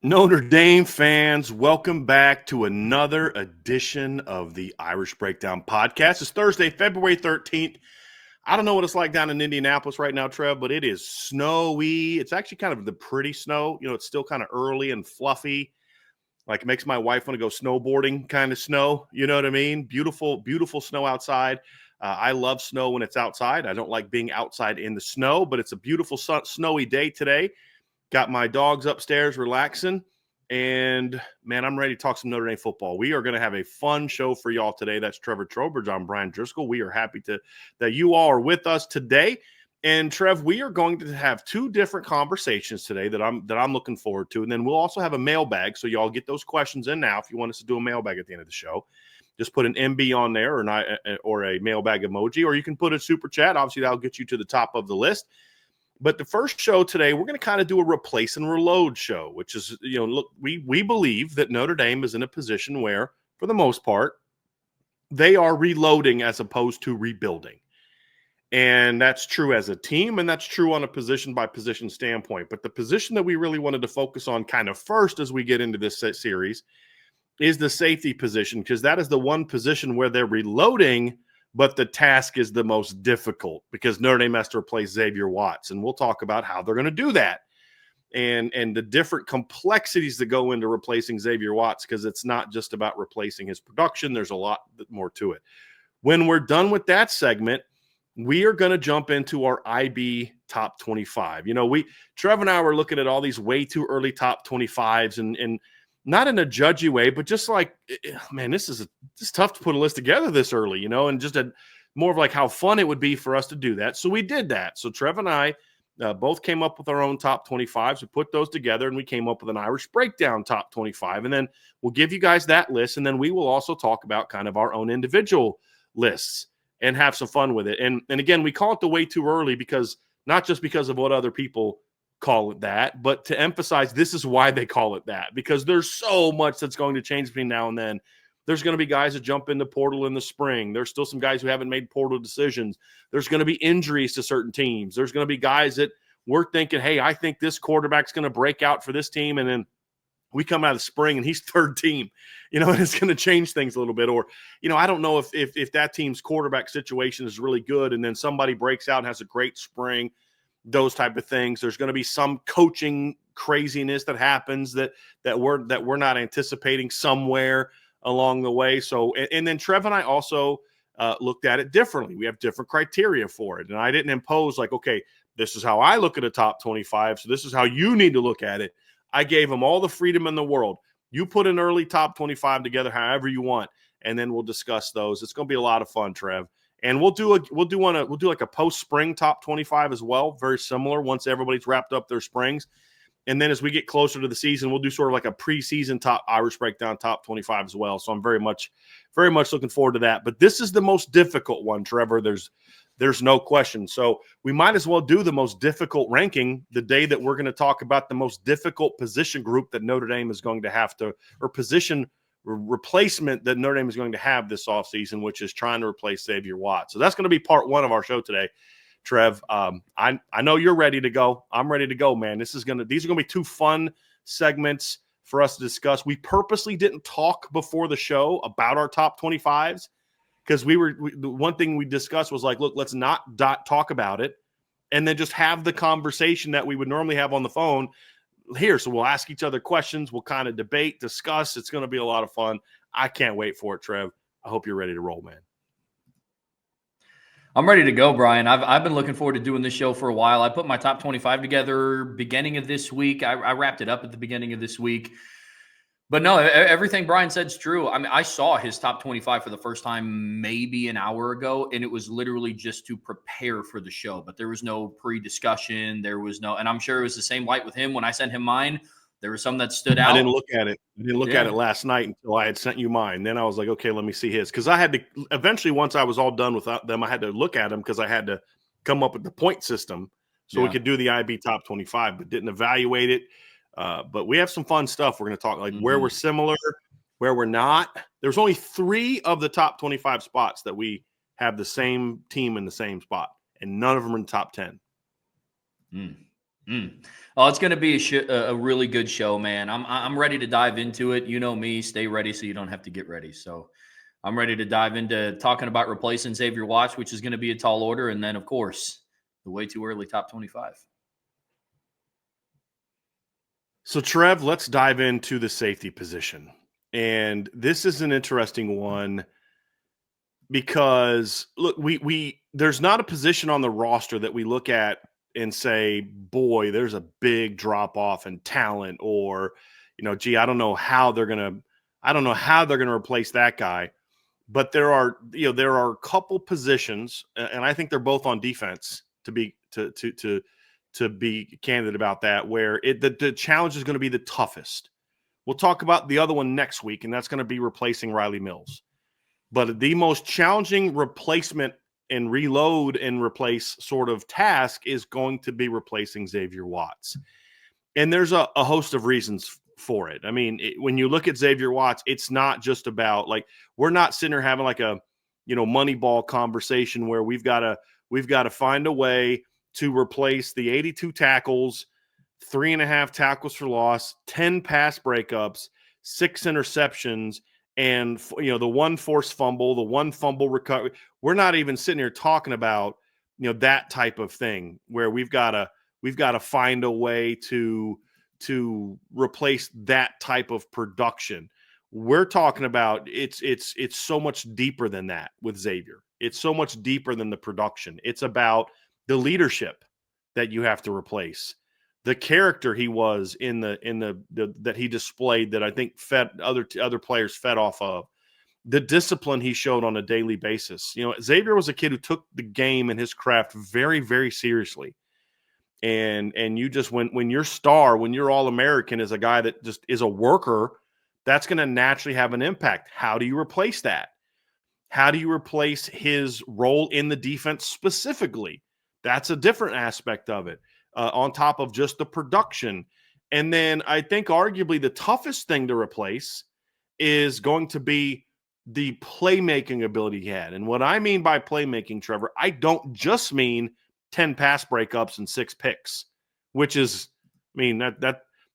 Notre Dame fans, welcome back to another edition of the Irish Breakdown Podcast. It's Thursday, February 13th. I don't know what it's like down in Indianapolis right now, Trev, but it is snowy. It's actually kind of the pretty snow. You know, it's still kind of early and fluffy. Like it makes my wife want to go snowboarding kind of snow. You know what I mean? Beautiful, beautiful snow outside. I love snow when it's outside. I don't like being outside in the snow, but it's a beautiful snowy day today. Got my dogs upstairs relaxing, and, man, I'm ready to talk some Notre Dame football. We are going to have a fun show for y'all today. That's Trevor Trowbridge. I'm Brian Driscoll. We are happy that you all are with us today. And, Trev, we are going to have two different conversations today that I'm looking forward to, and then we'll also have a mailbag, so y'all get those questions in now if you want us to do a mailbag at the end of the show. Just put an MB on there or a mailbag emoji, or you can put a super chat. Obviously, that'll get you to the top of the list. But the first show today, we're going to kind of do a replace and reload show, which is, you know, look, we believe that Notre Dame is in a position where, for the most part, they are reloading as opposed to rebuilding. And that's true as a team, and that's true on a position-by-position standpoint. But the position that we really wanted to focus on kind of first as we get into this series is the safety position, because that is the one position where they're reloading, but the task is the most difficult because Notre Dame has to replace Xavier Watts. And we'll talk about how they're going to do that and the different complexities that go into replacing Xavier Watts, because it's not just about replacing his production. There's a lot more to it. When we're done with that segment, we are going to jump into our IB top 25. You know, Trev and I were looking at all these way too early top 25s and not in a judgy way, but just like, man, it's tough to put a list together this early, you know, and just more of like how fun it would be for us to do that. So we did that. So Trev and I both came up with our own top 25s. We put those together and we came up with an Irish Breakdown top 25. And then we'll give you guys that list. And then we will also talk about kind of our own individual lists and have some fun with it. And again, we call it the way too early because not just because of what other people call it that, but to emphasize this is why they call it that, because there's so much that's going to change between now and then. There's going to be guys that jump in the portal in the spring. There's still some guys who haven't made portal decisions. There's going to be injuries to certain teams. There's going to be guys that we're thinking, hey, I think this quarterback's going to break out for this team, and then we come out of the spring and he's third team, you know, and it's going to change things a little bit. Or, you know, I don't know if that team's quarterback situation is really good and then somebody breaks out and has a great spring, those type of things. There's going to be some coaching craziness that happens that we're not anticipating somewhere along the way. So, and then Trev and I also looked at it differently. We have different criteria for it. And I didn't impose like, okay, this is how I look at a top 25. So this is how you need to look at it. I gave them all the freedom in the world. You put an early top 25 together however you want, and then we'll discuss those. It's going to be a lot of fun, Trev. And we'll do like a post-spring top 25 as well, very similar once everybody's wrapped up their springs. And then as we get closer to the season, we'll do sort of like a preseason top Irish Breakdown top 25 as well. So I'm very much looking forward to that. But this is the most difficult one, Trevor. There's no question. So we might as well do the most difficult ranking the day that we're going to talk about the most difficult position group that Notre Dame is going to have to, or position replacement that Notre Dame is going to have this offseason, which is trying to replace Xavier Watts. So that's going to be part one of our show today, Trev. I know you're ready to go. I'm ready to go, man. These are going to be two fun segments for us to discuss. We purposely didn't talk before the show about our top 25s because the one thing we discussed was like, look, let's not talk about it and then just have the conversation that we would normally have on the phone here. So we'll ask each other questions. We'll kind of debate, discuss. It's going to be a lot of fun. I can't wait for it, Trev. I hope you're ready to roll, man. I'm ready to go, Brian. I've been looking forward to doing this show for a while. I put my top 25 together beginning of this week. I wrapped it up at the beginning of this week. But no, everything Brian said is true. I mean, I saw his top 25 for the first time maybe an hour ago, and it was literally just to prepare for the show. But there was no pre-discussion. There was no, and I'm sure it was the same light with him when I sent him mine. There was some that stood out. I didn't look at it. I didn't look at it last night until I had sent you mine. Then I was like, okay, let me see his. Because I had to eventually, once I was all done with them, I had to look at them because I had to come up with the point system so we could do the IB top 25, but didn't evaluate it. But we have some fun stuff. We're going to talk like where we're similar, where we're not. There's only 3 of the top 25 spots that we have the same team in the same spot, and none of them are in the top 10. Oh, it's going to be a really good show, man. I'm ready to dive into it. You know me, stay ready so you don't have to get ready. So I'm ready to dive into talking about replacing Xavier Watts, which is going to be a tall order. And then, of course, the way too early top 25. So, Trev, let's dive into the safety position. And this is an interesting one because, look, there's not a position on the roster that we look at and say, boy, there's a big drop off in talent, or, gee, I don't know how they're going to replace that guy. But there are a couple positions, and I think they're both on defense, to be candid about that, where the challenge is going to be the toughest. We'll talk about the other one next week, and that's going to be replacing Riley Mills. But the most challenging replacement and reload and replace sort of task is going to be replacing Xavier Watts. And there's a host of reasons for it. I mean, when you look at Xavier Watts, it's not just about, like, we're not sitting here having like a, Moneyball conversation where we've got to find a way to replace the 82 tackles, 3.5 tackles for loss, 10 pass breakups, 6 interceptions, and the one forced fumble, the one fumble recovery. We're not even sitting here talking about that type of thing where we've got to find a way to replace that type of production. We're talking about it's so much deeper than that with Xavier. It's so much deeper than the production. It's about the leadership that you have to replace, the character he was in the that he displayed, that I think fed other players fed off of, the discipline he showed on a daily basis. Xavier was a kid who took the game and his craft very, very seriously. And you just, when you're All-American, is a guy that just is a worker, that's going to naturally have an impact. How do you replace that? How do you replace his role in the defense specifically? That's a different aspect of it, on top of just the production. And then I think arguably the toughest thing to replace is going to be the playmaking ability he had. And what I mean by playmaking, Trevor, I don't just mean 10 pass breakups and 6 picks, which is, I mean,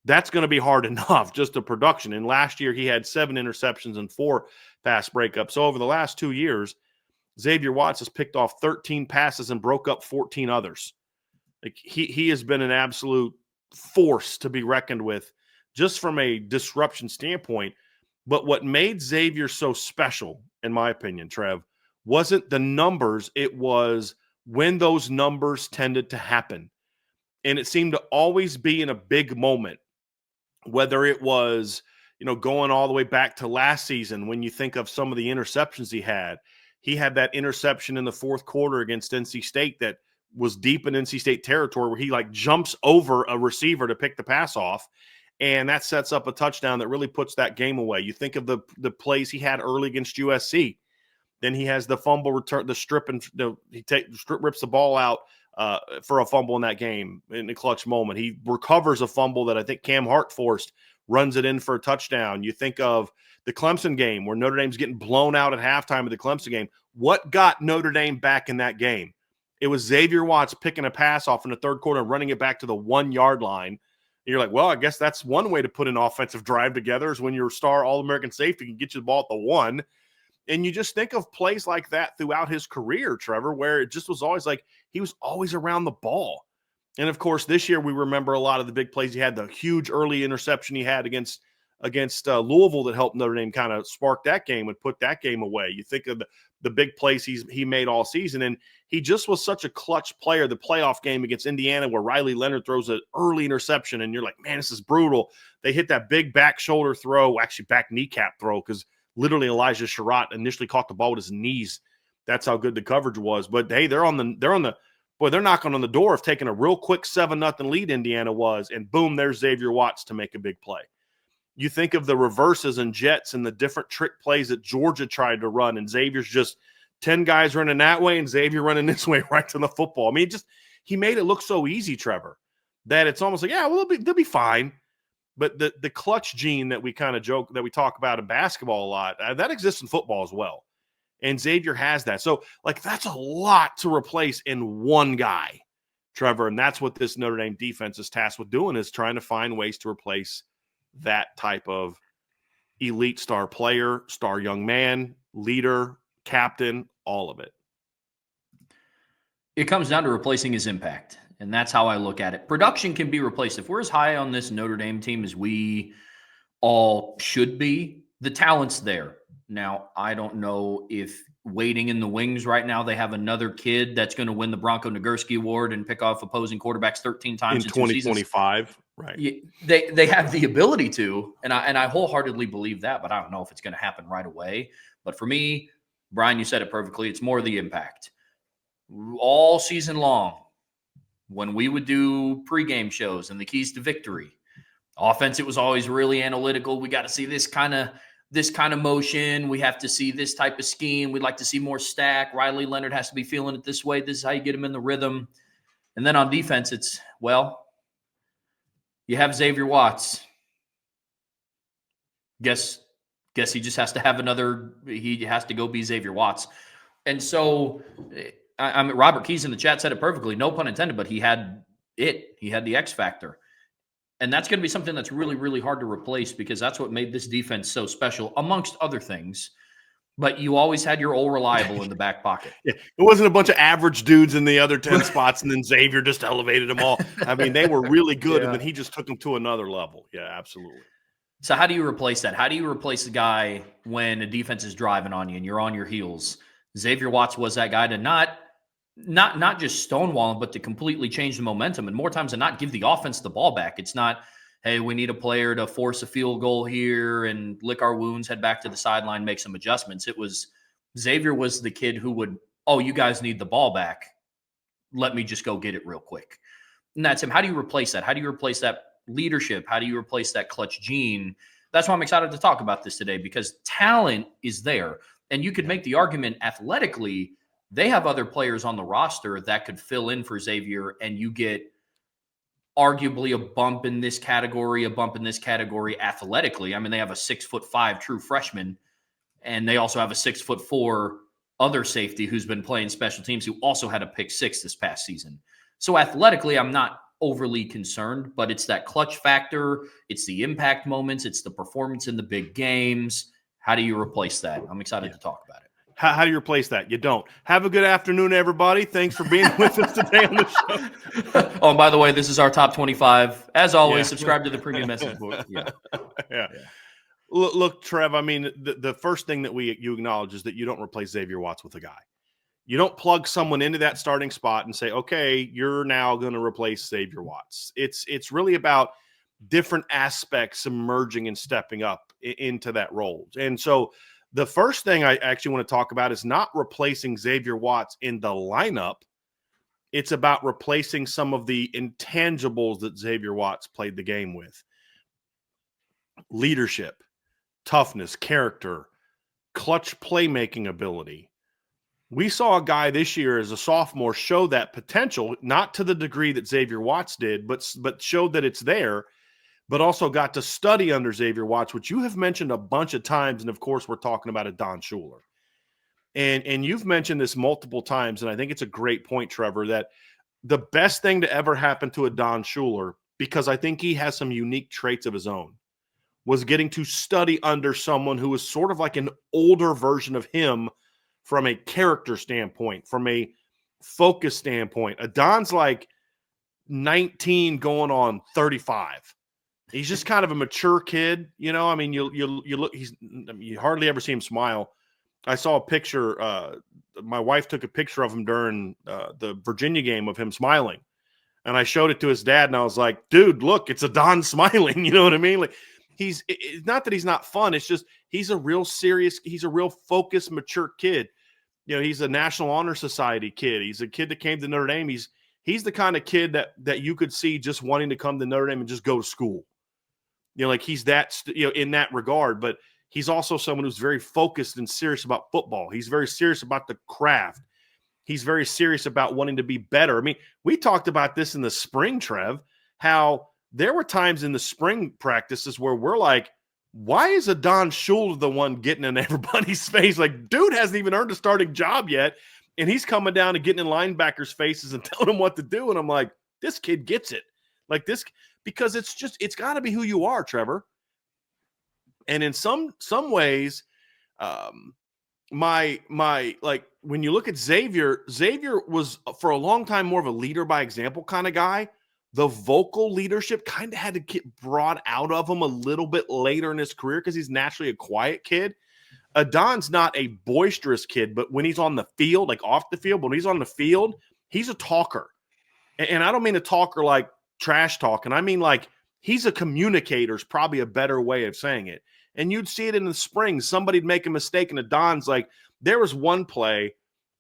that's going to be hard enough, just the production. And last year he had 7 interceptions and 4 pass breakups. So over the last 2 years, Xavier Watts has picked off 13 passes and broke up 14 others. Like, he has been an absolute force to be reckoned with, just from a disruption standpoint. But what made Xavier so special, in my opinion, Trev, wasn't the numbers. It was when those numbers tended to happen. And it seemed to always be in a big moment, whether it was, going all the way back to last season. When you think of some of the interceptions he had that interception in the fourth quarter against NC State that was deep in NC State territory, where he jumps over a receiver to pick the pass off. And that sets up a touchdown that really puts that game away. You think of the plays he had early against USC. Then he has the fumble return, the strip, and rips the ball out for a fumble in that game in the clutch moment. He recovers a fumble that I think Cam Hart forced, runs it in for a touchdown. You think of the Clemson game where Notre Dame's getting blown out at halftime of the Clemson game. What got Notre Dame back in that game? It was Xavier Watts picking a pass off in the third quarter and running it back to the 1-yard line. And you're like, well, I guess that's one way to put an offensive drive together, is when your star All-American safety can get you the ball at the 1. And you just think of plays like that throughout his career, Trevor, where it just was always like he was always around the ball. And, of course, this year we remember a lot of the big plays he had, the huge early interception he had against Louisville that helped Notre Dame kind of spark that game and put that game away. You think of the big plays he made all season, and he just was such a clutch player. The playoff game against Indiana where Riley Leonard throws an early interception, and you're like, man, this is brutal. They hit that big back shoulder throw, actually back kneecap throw, because literally Elijah Sherratt initially caught the ball with his knees. That's how good the coverage was. But hey, they're knocking on the door of taking a real quick 7-0 lead, Indiana was, and boom, there's Xavier Watts to make a big play. You think of the reverses and jets and the different trick plays that Georgia tried to run, and Xavier's just 10 guys running that way and Xavier running this way right to the football. I mean, he made it look so easy, Trevor, that it's almost like, yeah, well, they'll be fine. But the clutch gene that we kind of joke, that we talk about in basketball a lot, that exists in football as well. And Xavier has that. So, that's a lot to replace in one guy, Trevor. And that's what this Notre Dame defense is tasked with doing, is trying to find ways to replace that type of elite star player, star young man, leader, captain, all of it. It comes down to replacing his impact. And that's how I look at it. Production can be replaced. If we're as high on this Notre Dame team as we all should be, the talent's there. Now, I don't know if waiting in the wings right now, they have another kid that's going to win the Bronco Nagurski Award and pick off opposing quarterbacks 13 times in 2025. Right. They have the ability to, and I wholeheartedly believe that, but I don't know if it's going to happen right away. But for me, Brian, you said it perfectly. It's more the impact. All season long, when we would do pregame shows and the keys to victory, offense, it was always really analytical. We got to see this kind of motion. We have to see this type of scheme. We'd like to see more stack. Riley Leonard has to be feeling it this way. This is how you get him in the rhythm. And then on defense, it's, well, you have Xavier Watts. Guess he just has to have he has to go be Xavier Watts. And so, I mean, Robert Keys in the chat said it perfectly, no pun intended, but he had the X factor. And that's going to be something that's really, really hard to replace, because that's what made this defense so special, amongst other things. But you always had your old reliable in the back pocket. Yeah, it wasn't a bunch of average dudes in the other 10 spots, and then Xavier just elevated them all. I mean, they were really good, and then he just took them to another level. Yeah, absolutely. So how do you replace that? How do you replace the guy when a defense is driving on you and you're on your heels? Xavier Watts was that guy to not just stonewall him, but to completely change the momentum, and more times than not give the offense the ball back. It's not, hey, we need a player to force a field goal here and lick our wounds, head back to the sideline, make some adjustments. It was Xavier was the kid who would, oh, you guys need the ball back. Let me just go get it real quick. And that's him. How do you replace that? How do you replace that leadership? How do you replace that clutch gene? That's why I'm excited to talk about this today, because talent is there. And you could make the argument athletically, they have other players on the roster that could fill in for Xavier, and you get arguably a bump in this category athletically. I mean, they have a 6'5" true freshman, and they also have a 6'4" other safety who's been playing special teams, who also had a pick 6 this past season. So athletically, I'm not overly concerned, but it's that clutch factor. It's the impact moments. It's the performance in the big games. How do you replace that? I'm excited to talk about it. How do you replace that? You don't. Have a good afternoon, everybody. Thanks for being with us today on the show. Oh, and by the way, this is our top 25. As always, subscribe to the premium message board. Yeah. Look, Trev, I mean, the first thing that you acknowledge is that you don't replace Xavier Watts with a guy. You don't plug someone into that starting spot and say, okay, you're now going to replace Xavier Watts. It's really about different aspects emerging and stepping up into that role. And so the first thing I actually want to talk about is not replacing Xavier Watts in the lineup. It's about replacing some of the intangibles that Xavier Watts played the game with. Leadership, toughness, character, clutch playmaking ability. We saw a guy this year as a sophomore show that potential, not to the degree that Xavier Watts did, but showed that it's there, but also got to study under Xavier Watts, which you have mentioned a bunch of times. And of course, we're talking about Adon Schuler. And you've mentioned this multiple times, and I think it's a great point, Trevor, that the best thing to ever happen to Adon Schuler, because I think he has some unique traits of his own, was getting to study under someone who was sort of like an older version of him from a character standpoint, from a focus standpoint. Adon's like 19 going on 35. He's just kind of a mature kid, you know. I mean, you look, you hardly ever see him smile. I saw a picture. My wife took a picture of him during the Virginia game of him smiling, and I showed it to his dad, and I was like, "Dude, look, it's Adon smiling." You know what I mean? Like, it's not that he's not fun. It's just he's a real serious, he's a real focused, mature kid. You know, he's a National Honor Society kid. He's a kid that came to Notre Dame. He's the kind of kid that you could see just wanting to come to Notre Dame and just go to school. You know, like he's that, in that regard, but he's also someone who's very focused and serious about football. He's very serious about the craft. He's very serious about wanting to be better. I mean, we talked about this in the spring, Trev, how there were times in the spring practices where we're like, why is Adon Schuler the one getting in everybody's face? Like, dude hasn't even earned a starting job yet, And he's coming down and getting in linebackers' faces and telling them what to do. And I'm like, this kid gets it. Like this, because it's got to be who you are, Trevor. And in some ways, my like when you look at Xavier was for a long time more of a leader by example kind of guy. The vocal leadership kind of had to get brought out of him a little bit later in his career because he's naturally a quiet kid. Adon's not a boisterous kid, but when he's on the field, like off the field, but when he's on the field, he's a talker. And I don't mean a talker like trash talking. I mean like he's a communicator is probably a better way of saying it. And you'd see it in the spring. Somebody'd make a mistake, and Adon's like, there was one play,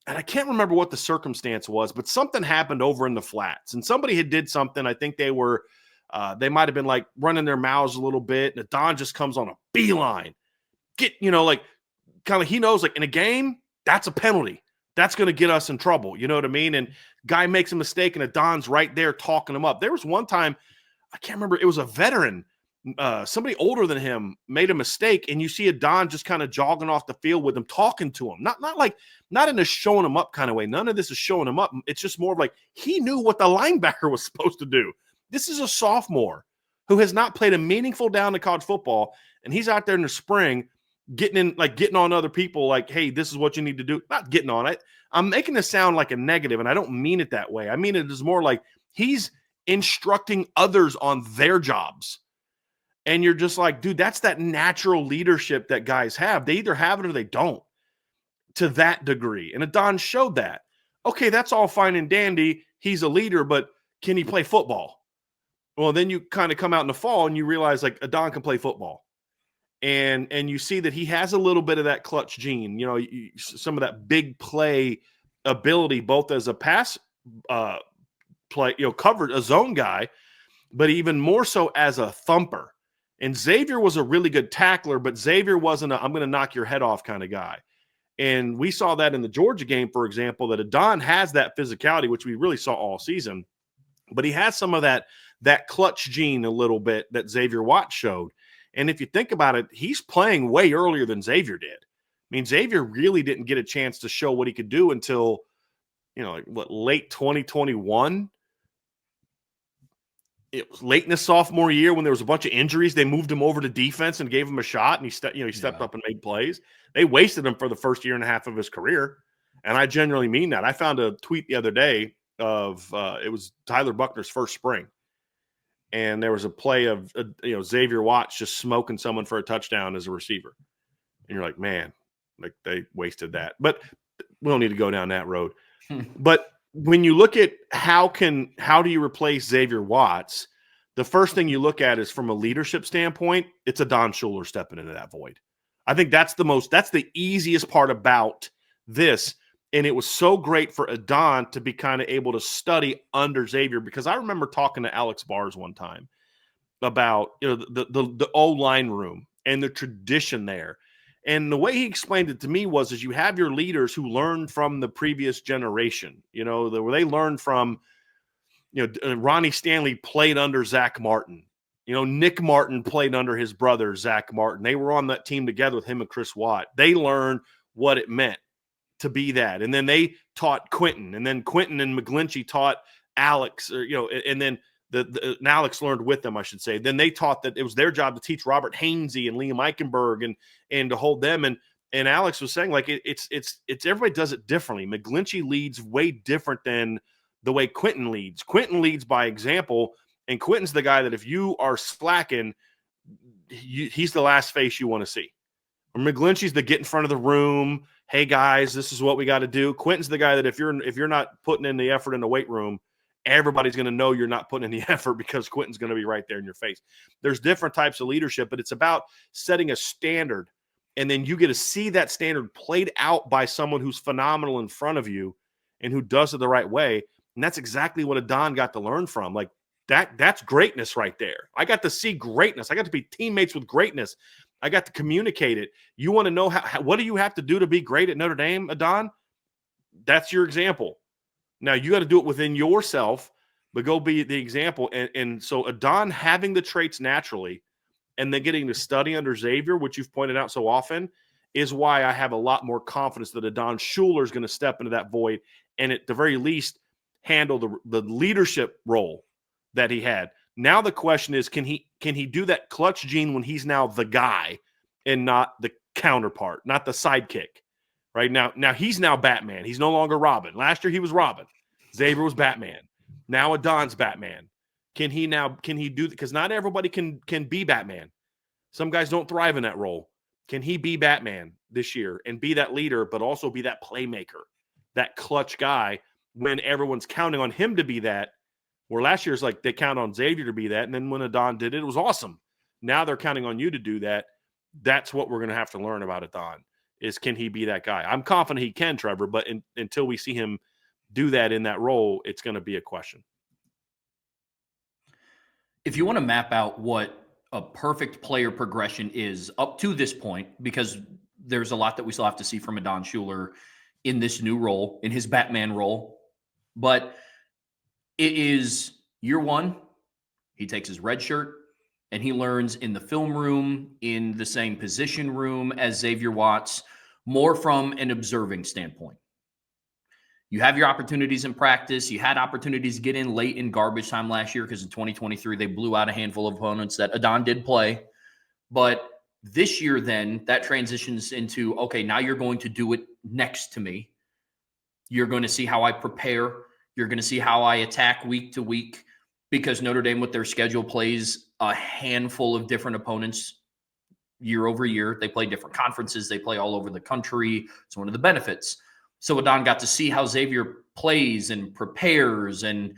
and I can't remember what the circumstance was, but something happened over in the flats, and somebody had did something. I think they might have been like running their mouths a little bit, and Adon just comes on a beeline. Like kind of he knows like in a game, that's a penalty. That's going to get us in trouble. You know what I mean? And guy makes a mistake, and Adon's right there talking him up. There was one time, I can't remember, it was a veteran. Somebody older than him made a mistake, and you see Adon just kind of jogging off the field with him, talking to him. Not in a showing him up kind of way. None of this is showing him up. It's just more of like he knew what the linebacker was supposed to do. This is a sophomore who has not played a meaningful down to college football, and he's out there in the spring getting on other people like, hey, this is what you need to do. Not getting on it. I'm making this sound like a negative, and I don't mean it that way. I mean it is more like he's instructing others on their jobs. And you're just like, dude, that's that natural leadership that guys have. They either have it or they don't to that degree. And Adon showed that. Okay, that's all fine and dandy. He's a leader, but can he play football? Well, then you kind of come out in the fall and you realize like Adon can play football. And you see that he has a little bit of that clutch gene, some of that big play ability, both as a pass play, covered a zone guy, but even more so as a thumper. And Xavier was a really good tackler, but Xavier wasn't I'm going to knock your head off kind of guy. And we saw that in the Georgia game, for example, that Adon has that physicality, which we really saw all season. But he has some of that clutch gene a little bit that Xavier Watts showed. And if you think about it, he's playing way earlier than Xavier did. I mean, Xavier really didn't get a chance to show what he could do until, late 2021. It was late in his sophomore year when there was a bunch of injuries. They moved him over to defense and gave him a shot, and he stepped up and made plays. They wasted him for the first year and a half of his career, and I genuinely mean that. I found a tweet the other day of it was Tyler Buckner's first spring, and there was a play of Xavier Watts just smoking someone for a touchdown as a receiver, and you're like, man, like they wasted that. But we don't need to go down that road. But when you look at how do you replace Xavier Watts, the first thing you look at is from a leadership standpoint, it's Adon Schuler stepping into that void. I think that's the easiest part about this. And it was so great for Adon to be kind of able to study under Xavier, because I remember talking to Alex Bars one time about the O-line room and the tradition there. And the way he explained it to me was you have your leaders who learned from the previous generation, where they learned from, Ronnie Stanley played under Zach Martin. Nick Martin played under his brother, Zach Martin. They were on that team together with him and Chris Watt. They learned what it meant to be that. And then they taught Quentin, and then Quentin and McGlinchey taught Alex, and then and Alex learned with them, I should say. Then they taught that it was their job to teach Robert Hainsey and Liam Eichenberg and to hold them. And Alex was saying, like, it's everybody does it differently. McGlinchey leads way different than the way Quentin leads. Quentin leads by example, and Quentin's the guy that if you are slacking, he's the last face you want to see. Or McGlinchey's the get in front of the room. Hey guys, this is what we got to do. Quentin's the guy that if you're not putting in the effort in the weight room, everybody's going to know you're not putting in the effort because Quentin's going to be right there in your face. There's different types of leadership, but it's about setting a standard, and then you get to see that standard played out by someone who's phenomenal in front of you and who does it the right way. And that's exactly what Adon got to learn from. Like that's greatness right there. I got to see greatness. I got to be teammates with greatness. I got to communicate it. You want to know what do you have to do to be great at Notre Dame, Adon? That's your example. Now, you got to do it within yourself, but go be the example. And so Adon having the traits naturally and then getting to study under Xavier, which you've pointed out so often, is why I have a lot more confidence that Adon Schuler is going to step into that void and at the very least handle the leadership role that he had. Now the question is, can he do that clutch gene when he's now the guy and not the counterpart, not the sidekick? Right now he's now Batman. He's no longer Robin. Last year he was Robin. Xavier was Batman. Now Adon's Batman. Can he do, because not everybody can be Batman. Some guys don't thrive in that role. Can he be Batman this year and be that leader, but also be that playmaker, that clutch guy when everyone's counting on him to be that? Where last year's like they count on Xavier to be that, and then when Adon did it, it was awesome. Now they're counting on you to do that. That's what we're going to have to learn about Adon, is can he be that guy? I'm confident he can, Trevor, but until we see him do that in that role, it's going to be a question. If you want to map out what a perfect player progression is up to this point, because there's a lot that we still have to see from Adon Schuler in this new role, in his Batman role. But it is year one. He takes his red shirt and he learns in the film room, in the same position room as Xavier Watts, more from an observing standpoint. You have your opportunities in practice. You had opportunities to get in late in garbage time last year because in 2023, they blew out a handful of opponents that Adon did play. But this year, then, that transitions into, okay, now you're going to do it next to me. You're going to see how I prepare. You're going to see how I attack week to week, because Notre Dame, with their schedule, plays a handful of different opponents year over year. They play different conferences. They play all over the country. It's one of the benefits. So Adon got to see how Xavier plays and prepares and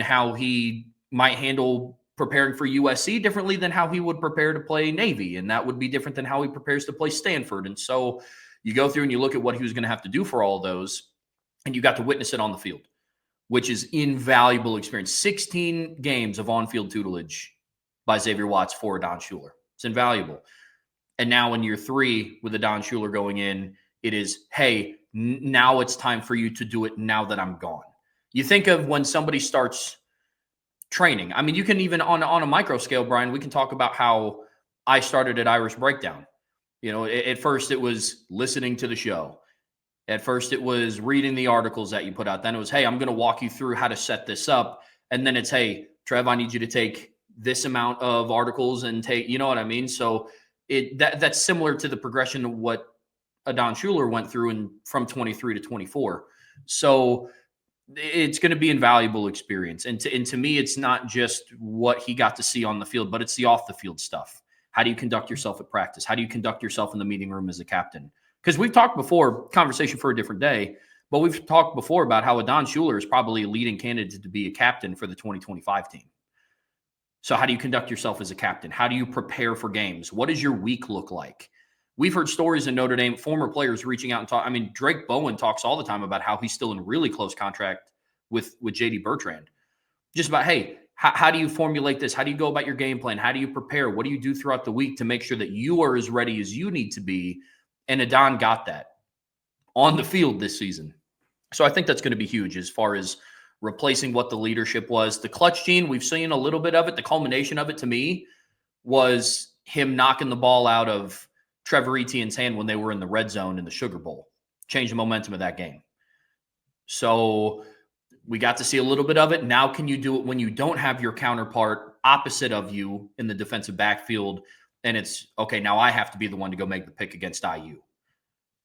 how he might handle preparing for USC differently than how he would prepare to play Navy. And that would be different than how he prepares to play Stanford. And so you go through and you look at what he was going to have to do for all of those, and you got to witness it on the field, which is invaluable experience. 16 games of on-field tutelage by Xavier Watts for Adon Schuler. It's invaluable. And now in year three, with Adon Schuler going in, it is, hey, now it's time for you to do it now that I'm gone. You think of when somebody starts training. I mean, you can even on a micro scale, Brian, we can talk about how I started at Irish Breakdown. You know, at first it was listening to the show. At first it was reading the articles that you put out. Then it was, hey, I'm going to walk you through how to set this up. And then it's, hey, Trev, I need you to take this amount of articles and take, you know what I mean? So that's similar to the progression of what Adon Schuler went through from 23 to 24. So it's going to be invaluable experience. And to me, it's not just what he got to see on the field, but it's the off the field stuff. How do you conduct yourself at practice? How do you conduct yourself in the meeting room as a captain? Because we've talked before, conversation for a different day, but we've talked before about how Adon Schuler is probably a leading candidate to be a captain for the 2025 team. So how do you conduct yourself as a captain? How do you prepare for games? What does your week look like? We've heard stories in Notre Dame, former players reaching out and talk. I mean, Drake Bowen talks all the time about how he's still in really close contract with JD Bertrand. Just about, hey, how do you formulate this? How do you go about your game plan? How do you prepare? What do you do throughout the week to make sure that you are as ready as you need to be? And Adon got that on the field this season. So I think that's going to be huge as far as replacing what the leadership was. The clutch gene, we've seen a little bit of it. The culmination of it to me was him knocking the ball out of Trevor Etienne's hand when they were in the red zone in the Sugar Bowl. Changed the momentum of that game. So we got to see a little bit of it. Now can you do it when you don't have your counterpart opposite of you in the defensive backfield? And it's, okay, now I have to be the one to go make the pick against IU.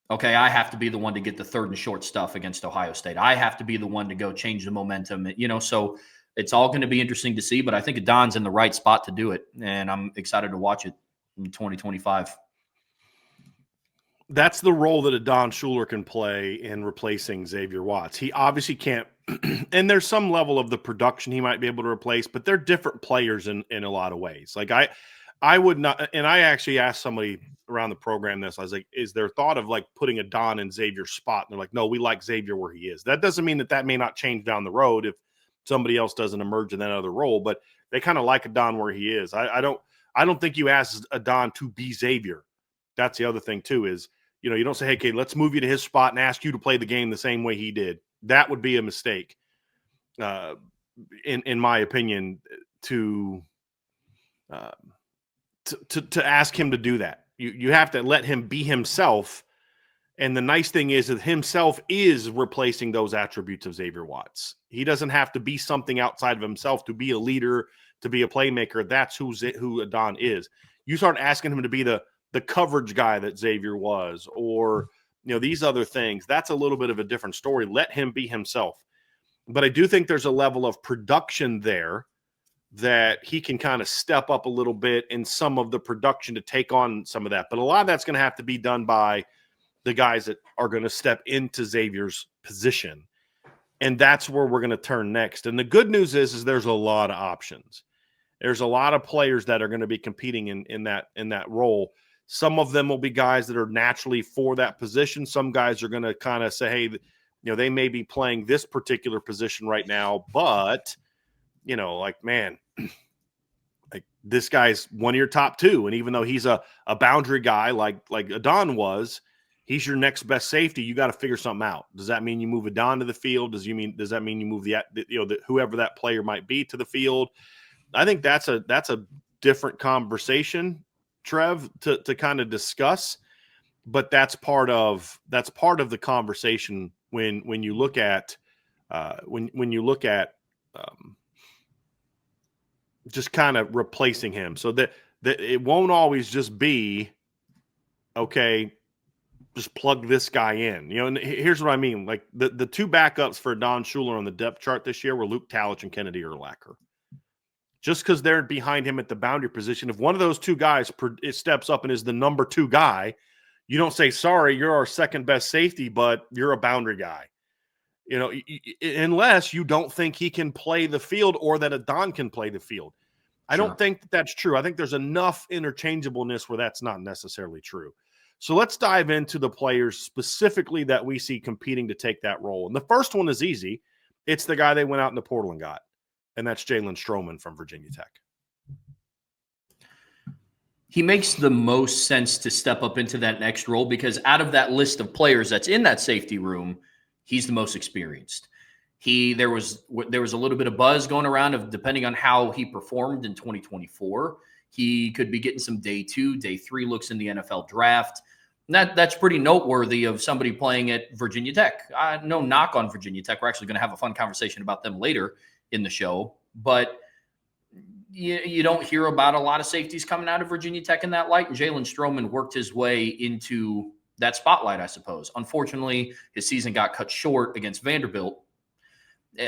Okay, I have to be the one to get the third and short stuff against Ohio State. I have to be the one to go change the momentum. You know, so it's all going to be interesting to see, but I think Adon's in the right spot to do it, and I'm excited to watch it in 2025. That's the role that Adon Schuler can play in replacing Xavier Watts. He obviously can't, and there's some level of the production he might be able to replace, but they're different players in a lot of ways. Like I would not, and I actually asked somebody around the program this. I was like, is there thought of like putting Adon in Xavier's spot? And they're like, no, we like Xavier where he is. That doesn't mean that may not change down the road if somebody else doesn't emerge in that other role, but they kind of like Adon where he is. I don't think you ask Adon to be Xavier. That's the other thing too, is, you know, you don't say, hey, okay, let's move you to his spot and ask you to play the game the same way he did. That would be a mistake, in my opinion, to ask him to do that. you have to let him be himself. And the nice thing is that himself is replacing those attributes of Xavier Watts. He doesn't have to be something outside of himself to be a leader, to be a playmaker. That's who Adon is. You start asking him to be the coverage guy that Xavier was, or these other things. That's a little bit of a different story. Let him be himself. But I do think there's a level of production there that he can kind of step up a little bit in some of the production to take on some of that. But a lot of that's going to have to be done by the guys that are going to step into Xavier's position. And that's where we're going to turn next. And the good news is there's a lot of options. There's a lot of players that are going to be competing in that role. Some of them will be guys that are naturally for that position. Some guys are going to kind of say, hey, they may be playing this particular position right now, but man, like this guy's one of your top two. And even though he's a boundary guy like Adon was, he's your next best safety. You got to figure something out. Does that mean you move Adon to the field? Does that mean you move whoever that player might be to the field? I think that's a different conversation, Trev, to kind of discuss. But that's part of the conversation when you look at just kind of replacing him, so that it won't always just be okay. Just plug this guy in, and here's what I mean. Like the two backups for Adon Schuler on the depth chart this year were Luke Talich and Kennedy Urlacher. Just because they're behind him at the boundary position, if one of those two guys steps up and is the number two guy, you don't say, sorry, you're our second best safety, but you're a boundary guy. Unless you don't think he can play the field or that Adon can play the field. I don't think that's true. I think there's enough interchangeableness where that's not necessarily true. So let's dive into the players specifically that we see competing to take that role. And the first one is easy. It's the guy they went out in the portal and got, and that's Jaylen Sneed from Virginia Tech. He makes the most sense to step up into that next role because out of that list of players that's in that safety room, he's the most experienced. There was a little bit of buzz going around of depending on how he performed in 2024, he could be getting some day 2, day 3 looks in the NFL draft. That's pretty noteworthy of somebody playing at Virginia Tech. No knock on Virginia Tech. We're actually going to have a fun conversation about them later in the show, but you don't hear about a lot of safeties coming out of Virginia Tech in that light. And Jaylen Sneed worked his way into that spotlight, I suppose. Unfortunately, his season got cut short against Vanderbilt.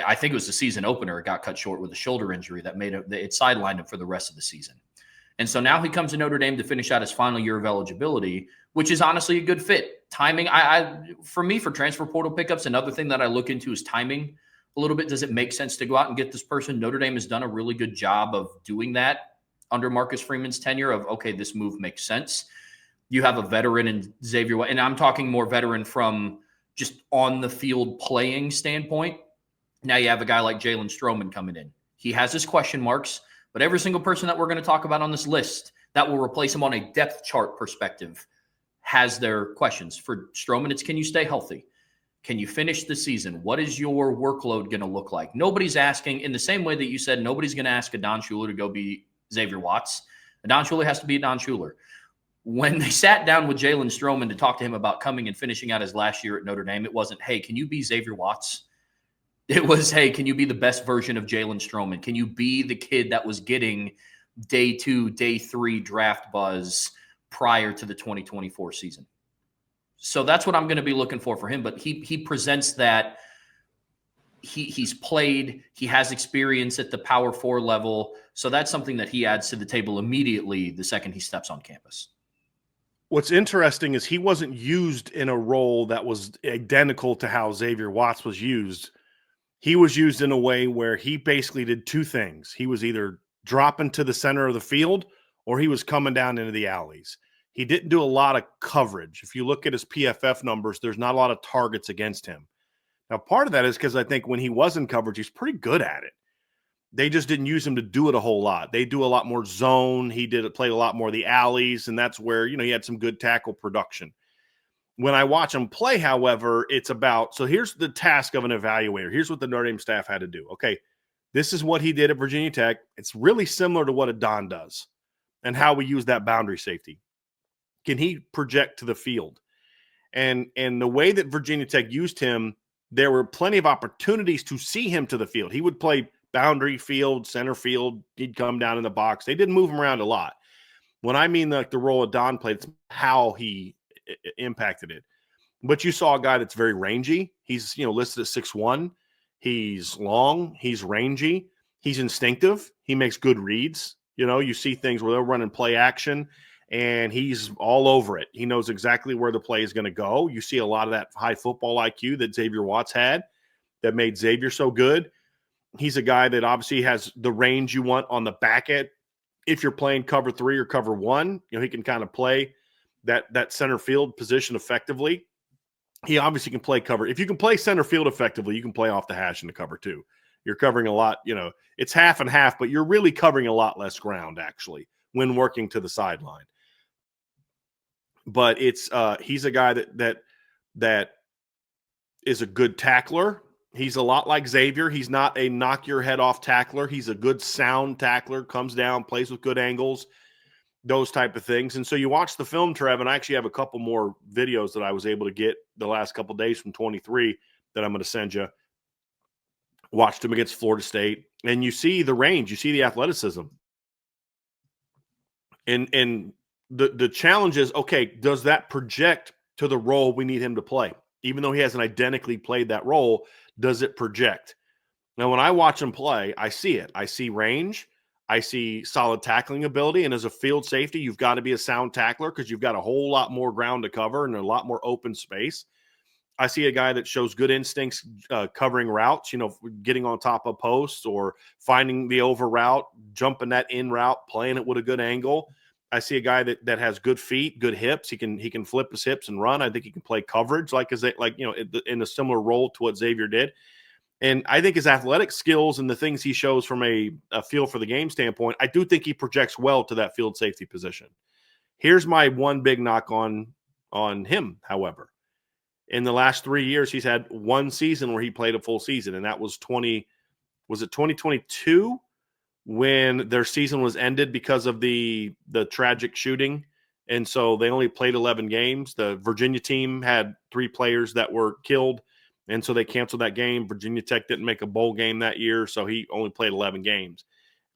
I think it was the season opener. It got cut short with a shoulder injury that made it sidelined him for the rest of the season. And so now he comes to Notre Dame to finish out his final year of eligibility, which is honestly a good fit. Timing, for me, for transfer portal pickups, another thing that I look into is timing a little bit. Does it make sense to go out and get this person? Notre Dame has done a really good job of doing that under Marcus Freeman's tenure of, okay, this move makes sense. You have a veteran in Xavier, and I'm talking more veteran from just on the field playing standpoint. Now you have a guy like Jaylen Sneed coming in. He has his question marks, but every single person that we're going to talk about on this list that will replace him on a depth chart perspective has their questions. For Stroman, it's can you stay healthy? Can you finish the season? What is your workload going to look like? Nobody's asking, in the same way that you said, nobody's going to ask Adon Schuler to go be Xavier Watts. Adon Schuler has to be Adon Schuler. When they sat down with Jaylen Sneed to talk to him about coming and finishing out his last year at Notre Dame, it wasn't, hey, can you be Xavier Watts? It was, hey, can you be the best version of Jaylen Sneed? Can you be the kid that was getting day 2, day 3 draft buzz prior to the 2024 season? So that's what I'm going to be looking for him. But he presents that he's played, he has experience at the Power 4 level. So that's something that he adds to the table immediately the second he steps on campus. What's interesting is he wasn't used in a role that was identical to how Xavier Watts was used. He was used in a way where he basically did two things. He was either dropping to the center of the field or he was coming down into the alleys. He didn't do a lot of coverage. If you look at his PFF numbers, there's not a lot of targets against him. Now, part of that is because I think when he was in coverage, he's pretty good at it. They just didn't use him to do it a whole lot. They do a lot more zone. He played a lot more of the alleys, and that's where, he had some good tackle production. When I watch him play, however, it's about, so here's the task of an evaluator. Here's what the Notre Dame staff had to do. Okay, this is what he did at Virginia Tech. It's really similar to what Adon does and how we use that boundary safety. Can he project to the field? And the way that Virginia Tech used him, there were plenty of opportunities to see him to the field. He would play boundary field, center field. He'd come down in the box. They didn't move him around a lot. When I mean like the role Adon played, it's how he impacted it. But you saw a guy that's very rangy. He's listed at 6'1". He's long. He's rangy. He's instinctive. He makes good reads. You see things where they'll run and play action, and he's all over it. He knows exactly where the play is going to go. You see a lot of that high football IQ that Xavier Watts had that made Xavier so good. He's a guy that obviously has the range you want on the back end. If you're playing cover 3 or cover 1, he can kind of play that center field position effectively. He obviously can play cover. If you can play center field effectively, you can play off the hash in the cover 2. You're covering a lot, it's half and half, but you're really covering a lot less ground actually when working to the sideline. But it's he's a guy that is a good tackler. He's a lot like Xavier. He's not a knock your head off tackler. He's a good sound tackler, comes down, plays with good angles, those type of things. And so you watch the film, Trev, and I actually have a couple more videos that I was able to get the last couple of days from 23 that I'm going to send you. Watched him against Florida State, and you see the range, you see the athleticism. And the challenge is, okay, does that project to the role we need him to play? Even though he hasn't identically played that role, does it project? Now, when I watch him play, I see it. I see range. I see solid tackling ability. And as a field safety, you've got to be a sound tackler because you've got a whole lot more ground to cover and a lot more open space. I see a guy that shows good instincts covering routes, getting on top of posts or finding the over route, jumping that in route, playing it with a good angle. I see a guy that has good feet, good hips. He can flip his hips and run. I think he can play coverage in a similar role to what Xavier did. And I think his athletic skills and the things he shows from a feel for the game standpoint, I do think he projects well to that field safety position. Here's my one big knock on him, however. In the last 3 years, he's had one season where he played a full season, and that was 2022 when their season was ended because of the tragic shooting. And so they only played 11 games. The Virginia team had 3 players that were killed, and so they canceled that game. Virginia Tech didn't make a bowl game that year, so he only played 11 games.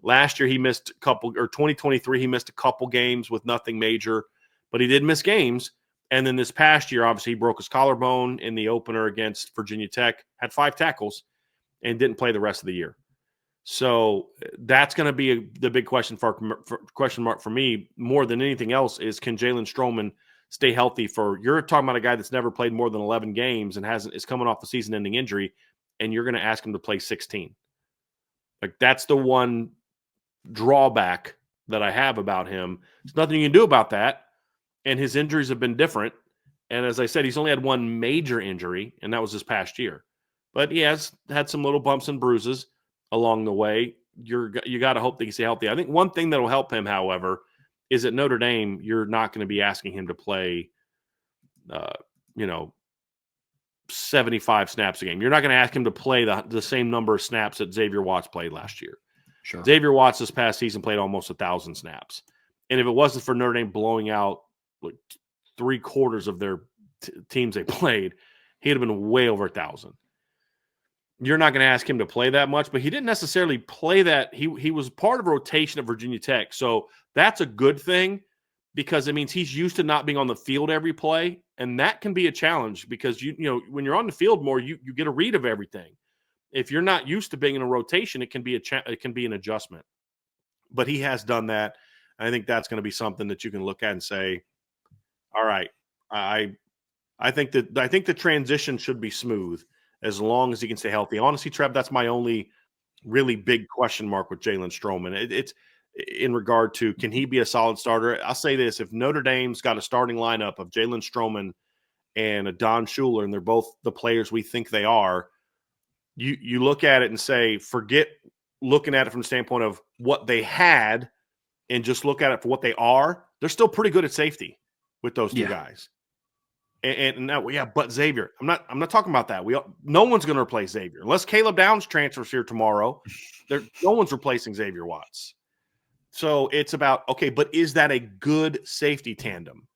Last year, he missed a couple, or 2023, he missed a couple games with nothing major, but he did miss games. And then this past year, obviously, he broke his collarbone in the opener against Virginia Tech, had 5 tackles, and didn't play the rest of the year. So that's going to be the big question mark for me more than anything else is, can Jalen Stroman stay healthy you're talking about a guy that's never played more than 11 games and is coming off a season-ending injury, and you're going to ask him to play 16. Like, that's the one drawback that I have about him. There's nothing you can do about that. And his injuries have been different. And as I said, he's only had one major injury, and that was this past year. But he has had some little bumps and bruises along the way. You got to hope that he stays healthy. I think one thing that will help him, however, is at Notre Dame, you're not going to be asking him to play, 75 snaps a game. You're not going to ask him to play the same number of snaps that Xavier Watts played last year. Sure. Xavier Watts this past season played almost 1,000 snaps. And if it wasn't for Notre Dame blowing out like 3/4 of their teams they played, he'd have been way over 1,000. You're not going to ask him to play that much, but he didn't necessarily play that. He was part of a rotation at Virginia Tech. So that's a good thing because it means he's used to not being on the field every play. And that can be a challenge because, when you're on the field more, you get a read of everything. If you're not used to being in a rotation, it can be an adjustment. But he has done that. I think that's going to be something that you can look at and say, all right, I think the transition should be smooth as long as he can stay healthy. Honestly, Trev, that's my only really big question mark with Jalen Stroman. It's in regard to, can he be a solid starter? I'll say this: if Notre Dame's got a starting lineup of Jaylen Stroman and Adon Schuler, and they're both the players we think they are, you look at it and say, forget looking at it from the standpoint of what they had and just look at it for what they are. They're still pretty good at safety with those two guys. And now, but Xavier, I'm not talking about that. No one's going to replace Xavier unless Caleb Downs transfers here tomorrow. No one's replacing Xavier Watts. So it's about, okay, but is that a good safety tandem?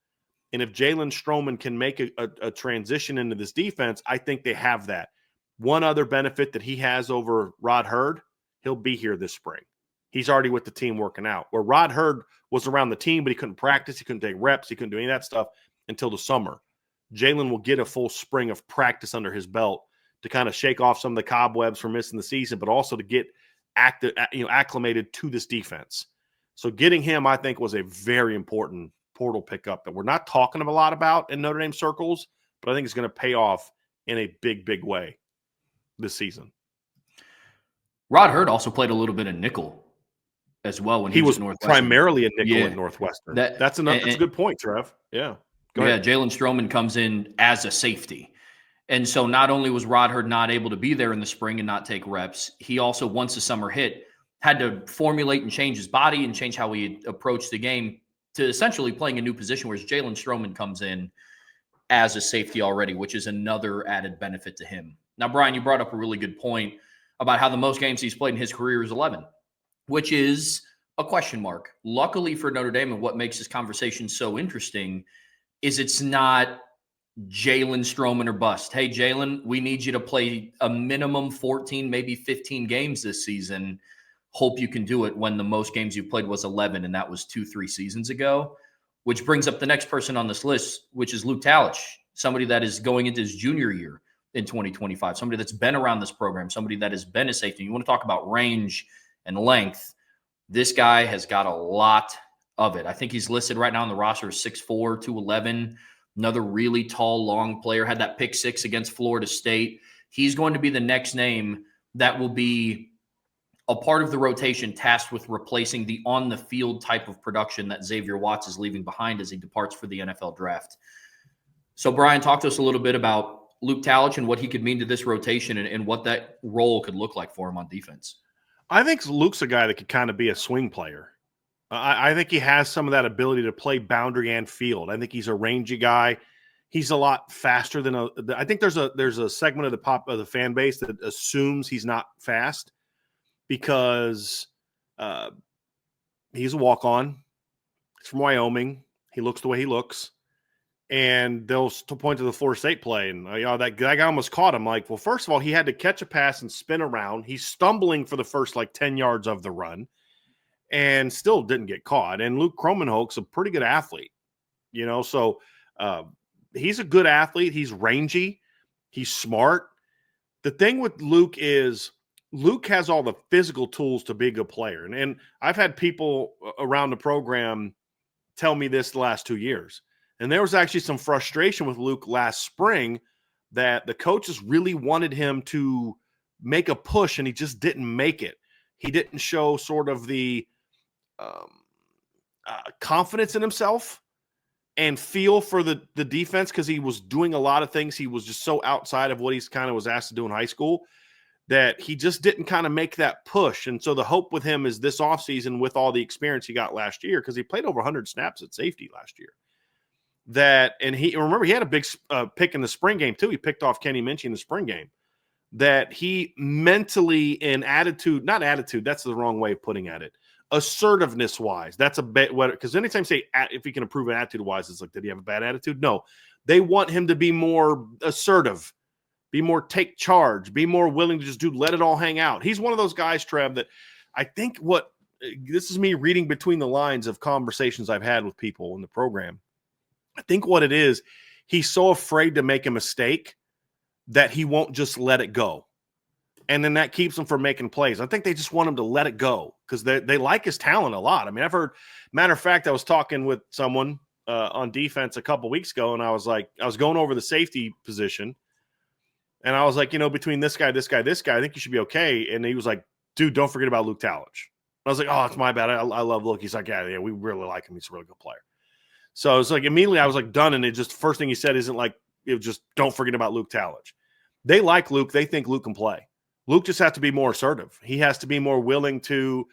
And if Jalen Stroman can make a transition into this defense, I think they have that. One other benefit that he has over Rod Hurd, he'll be here this spring. He's already with the team working out. Where Rod Hurd was around the team, but he couldn't practice. He couldn't take reps. He couldn't do any of that stuff until the summer. Jalen will get a full spring of practice under his belt to kind of shake off some of the cobwebs from missing the season, but also to get acclimated to this defense. So getting him, I think, was a very important portal pickup that we're not talking a lot about in Notre Dame circles, but I think it's going to pay off in a big, big way this season. Rod Hurd also played a little bit of nickel as well when he was primarily a nickel at Northwestern. That's a good point, Trev. Yeah. Go ahead. Jalen Stroman comes in as a safety. And so not only was Rod Hurd not able to be there in the spring and not take reps, he also, once the summer hit, had to formulate and change his body and change how he approached the game to essentially playing a new position, whereas Jalen Stroman comes in as a safety already, which is another added benefit to him. Now, Brian, you brought up a really good point about how the most games he's played in his career is 11, which is a question mark. Luckily for Notre Dame, and what makes this conversation so interesting is it's not Jalen Stroman or bust. Hey, Jalen, we need you to play a minimum 14, maybe 15 games this season. Hope you can do it, when the most games you played was 11, and that was 2-3 seasons ago, which brings up the next person on this list, which is Luke Talich, somebody that is going into his junior year in 2025, somebody that's been around this program, somebody that has been a safety. You want to talk about range and length. This guy has got a lot of it. I think he's listed right now on the roster as 6'4", 211, another really tall, long player, had that pick six against Florida State. He's going to be the next name that will be a part of the rotation tasked with replacing the on-the-field type of production that Xavier Watts is leaving behind as he departs for the NFL draft. So, Brian, talk to us a little bit about Luke Talich and what he could mean to this rotation and what that role could look like for him on defense. I think Luke's a guy that could kind of be a swing player. I think he has some of that ability to play boundary and field. I think he's a rangy guy. He's a lot faster than I think there's a segment of the fan base that assumes he's not fast because he's a walk-on. He's from Wyoming. He looks the way he looks. And they'll point to the Florida State play, and that guy almost caught him. Like, well, first of all, he had to catch a pass and spin around. He's stumbling for the first 10 yards of the run, and still didn't get caught. And Luke Kromenhoek's a pretty good athlete, So he's a good athlete. He's rangy. He's smart. The thing with Luke is Luke has all the physical tools to be a good player, and I've had people around the program tell me this the last 2 years. And there was actually some frustration with Luke last spring that the coaches really wanted him to make a push, and he just didn't make it. He didn't show sort of the confidence in himself and feel for the defense because he was doing a lot of things. He was just so outside of what he's kind of was asked to do in high school that he just didn't kind of make that push. And so the hope with him is this offseason, with all the experience he got last year, because he played over 100 snaps at safety last year, and he had a big pick in the spring game too. He picked off Kenny Minich in the spring game. That he mentally and that's the wrong way of putting it. Assertiveness wise, that's a bit because anytime you say if he can improve an attitude wise, it's like, did he have a bad attitude? No, they want him to be more assertive, be more take charge, be more willing to just let it all hang out. He's one of those guys, Trev, that I think this is me reading between the lines of conversations I've had with people in the program. I think what it is, he's so afraid to make a mistake that he won't just let it go. And then that keeps him from making plays. I think they just want him to let it go because they like his talent a lot. I mean, I've heard, matter of fact, I was talking with someone on defense a couple weeks ago, and I was going over the safety position. And I was like, between this guy, I think you should be okay. And he was like, dude, don't forget about Luke Talich. I was like, oh, it's my bad. I love Luke. He's like, yeah, we really like him. He's a really good player. So it's like immediately I was done. And it just, first thing he said isn't it was just, don't forget about Luke Talich. They like Luke. They think Luke can play. Luke just has to be more assertive. He has to be more willing to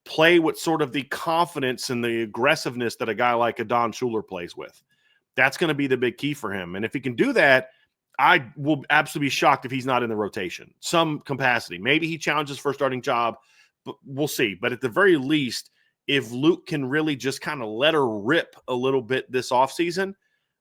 play with sort of the confidence and the aggressiveness that a guy like Adon Schuler plays with. That's going to be the big key for him. And if he can do that, I will absolutely be shocked if he's not in the rotation. Some capacity. Maybe he challenges for a starting job, but we'll see. But at the very least, if Luke can really just kind of let her rip a little bit this offseason,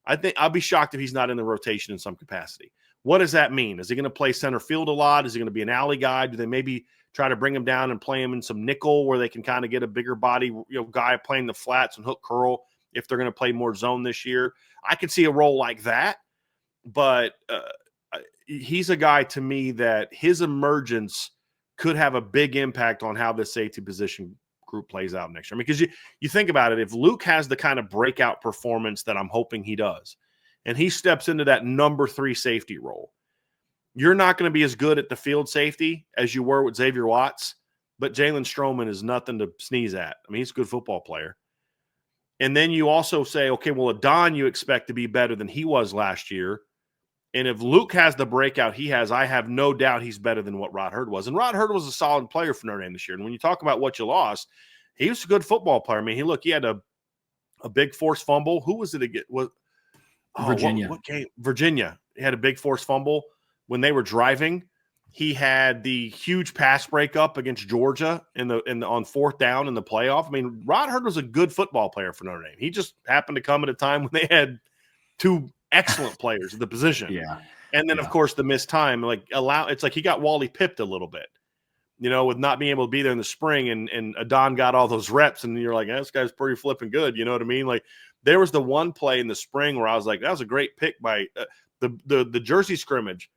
I think I'll be shocked if he's not in the rotation in some capacity. What does that mean? Is he going to play center field a lot? Is he going to be an alley guy? Do they maybe try to bring him down and play him in some nickel where they can kind of get a bigger body, guy playing the flats and hook curl if they're going to play more zone this year? I could see a role like that, but he's a guy to me that his emergence could have a big impact on how this safety position group plays out next year. I mean, because you think about it, if Luke has the kind of breakout performance that I'm hoping he does, and he steps into that number 3 safety role, you're not going to be as good at the field safety as you were with Xavier Watts, but Jalen Stroman is nothing to sneeze at. I mean, he's a good football player. And then you also say, okay, well, Adon you expect to be better than he was last year. And if Luke has the breakout he has, I have no doubt he's better than what Rod Hurd was. And Rod Hurd was a solid player for Notre Dame this year. And when you talk about what you lost, he was a good football player. I mean, he had a big forced fumble. Who was it again? Virginia. What game? Virginia. He had a big forced fumble when they were driving. He had the huge pass breakup against Georgia on 4th down in the playoff. I mean, Rod Hurd was a good football player for Notre Dame. He just happened to come at a time when they had 2 excellent players at the position. Yeah. And then, of course, the missed time. It's like he got Wally pipped a little bit, with not being able to be there in the spring. And Adon got all those reps, and you're like, this guy's pretty flipping good. You know what I mean? Like, there was the one play in the spring where I was like, that was a great pick by the Jersey scrimmage.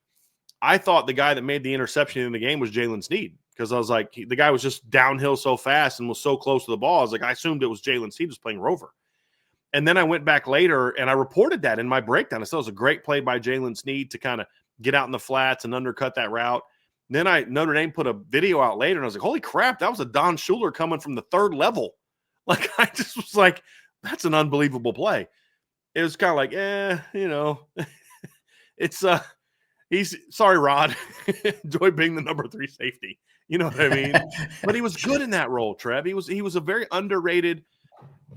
I thought the guy that made the interception in the game was Jaylen Sneed, because I was like, the guy was just downhill so fast and was so close to the ball. I was like, I assumed it was Jaylen Sneed was playing Rover. And then I went back later and I reported that in my breakdown. I said it was a great play by Jaylen Sneed to kind of get out in the flats and undercut that route. Then Notre Dame put a video out later, and I was like, holy crap, that was Adon Schuler coming from the 3rd level. Like, I just was like, that's an unbelievable play. It was kind of like, it's he's sorry, Rod. Enjoy being the number 3 safety. You know what I mean? But he was good in that role, Trev. He was a very underrated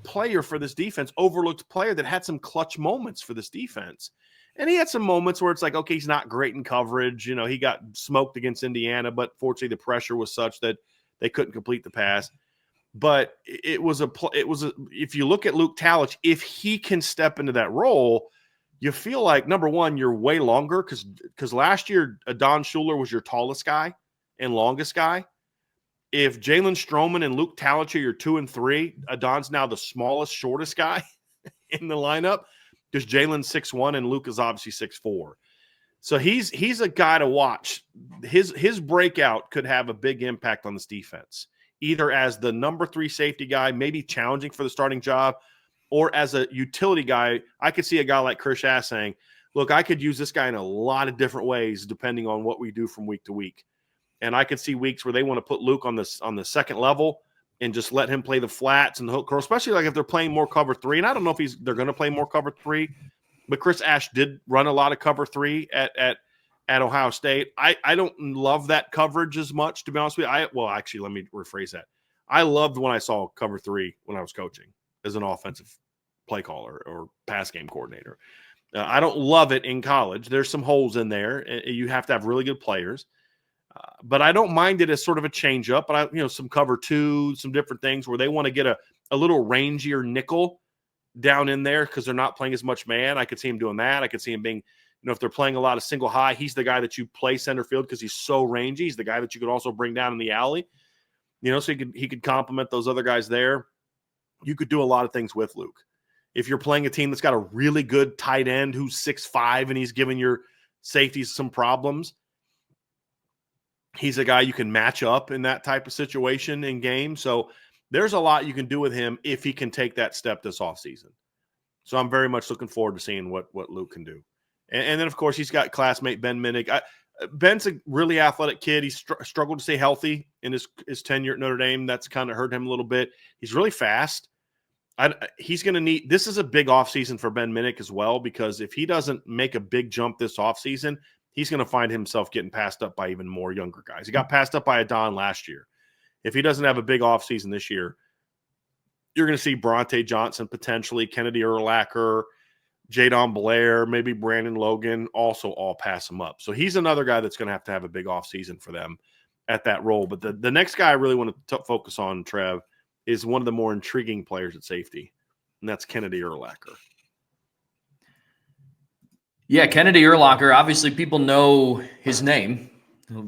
player for this defense, overlooked player that had some clutch moments for this defense. And he had some moments where it's like, okay, he's not great in coverage. He got smoked against Indiana, but fortunately the pressure was such that they couldn't complete the pass. But if you look at Luke Talich, if he can step into that role, you feel like, number one, you're way longer, because last year Adon Schuler was your tallest guy and longest guy. If Jalen Stroman and Luke Talich are your 2 and 3, Adon's now the smallest, shortest guy in the lineup, because Jalen's 6'1" and Luke is obviously 6'4". So he's a guy to watch. His breakout could have a big impact on this defense, either as the number 3 safety guy, maybe challenging for the starting job, or as a utility guy. I could see a guy like Chris Ash saying, look, I could use this guy in a lot of different ways depending on what we do from week to week. And I could see weeks where they want to put Luke on the 2nd level and just let him play the flats and the hook curl, especially like if they're playing more cover 3. And I don't know if they're going to play more cover 3, but Chris Ash did run a lot of cover 3 at Ohio State. I don't love that coverage as much, to be honest with you. Actually, let me rephrase that. I loved when I saw cover 3 when I was coaching as an offensive play caller or pass game coordinator. I don't love it in college. There's some holes in there. You have to have really good players. But I don't mind it as sort of a change up. But some cover 2, some different things where they want to get a little rangier nickel down in there because they're not playing as much man. I could see him doing that. I could see him being, if they're playing a lot of single high, he's the guy that you play center field because he's so rangy. He's the guy that you could also bring down in the alley. So he could complement those other guys there. You could do a lot of things with Luke. If you're playing a team that's got a really good tight end who's 6'5" and he's giving your safeties some problems, he's a guy you can match up in that type of situation in games. So there's a lot you can do with him if he can take that step this offseason. So I'm very much looking forward to seeing what Luke can do. And then, of course, he's got classmate Ben Minich. Ben's a really athletic kid. He's struggled to stay healthy in his tenure at Notre Dame. That's kind of hurt him a little bit. He's really fast. He's going to need – this is a big offseason for Ben Minich as well, because if he doesn't make a big jump this offseason, he's going to find himself getting passed up by even more younger guys. He got passed up by Adon last year. If he doesn't have a big offseason this year, you're going to see Bronte Johnson potentially, Kennedy Urlacher, Jayden Blair, maybe Brandon Logan also all pass him up. So he's another guy that's going to have a big offseason for them at that role. But the next guy I really want to focus on, Trev, is one of the more intriguing players at safety, and that's Kennedy Urlacher. Yeah, Kennedy Urlacher, obviously people know his name.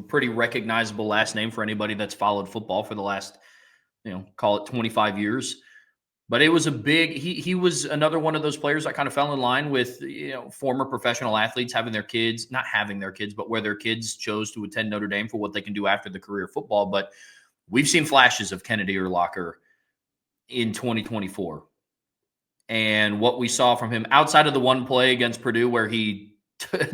Pretty recognizable last name for anybody that's followed football for the last, call it 25 years. But it was a big, he was another one of those players that kind of fell in line with, former professional athletes having their kids, not having their kids, but where their kids chose to attend Notre Dame for what they can do after the career football. But we've seen flashes of Kennedy Urlacher in 2024. And what we saw from him outside of the one play against Purdue where he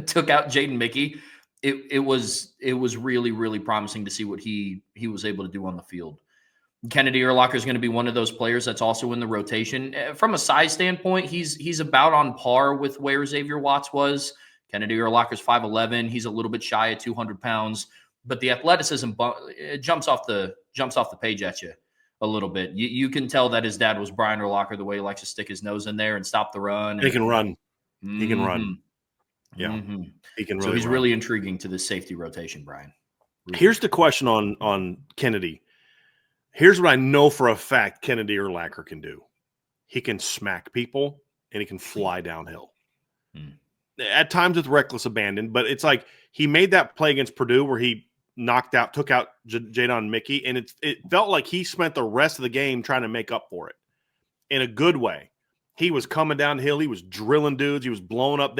took out Jaden Mickey, it was really, really promising to see what he was able to do on the field. Kennedy Urlacher is going to be one of those players that's also in the rotation. From a size standpoint, he's about on par with where Xavier Watts was. Kennedy Urlacher's 5'11". He's a little bit shy of 200 pounds, but the athleticism jumps off the page at you a little bit. You can tell that his dad was Brian Urlacher, the way he likes to stick his nose in there and stop the run. He can run. He can run. Yeah, he can really. So he's run. really intriguing to the safety rotation, Brian. Here's the question on Kennedy. Here's what I know for a fact Kennedy Urlacher can do. He can smack people, and he can fly downhill. At times with reckless abandon, but it's like he made that play against Purdue where he took out Jaden Mickey, and it felt like he spent the rest of the game trying to make up for it in a good way. He was coming downhill. He was drilling dudes. He was blowing up.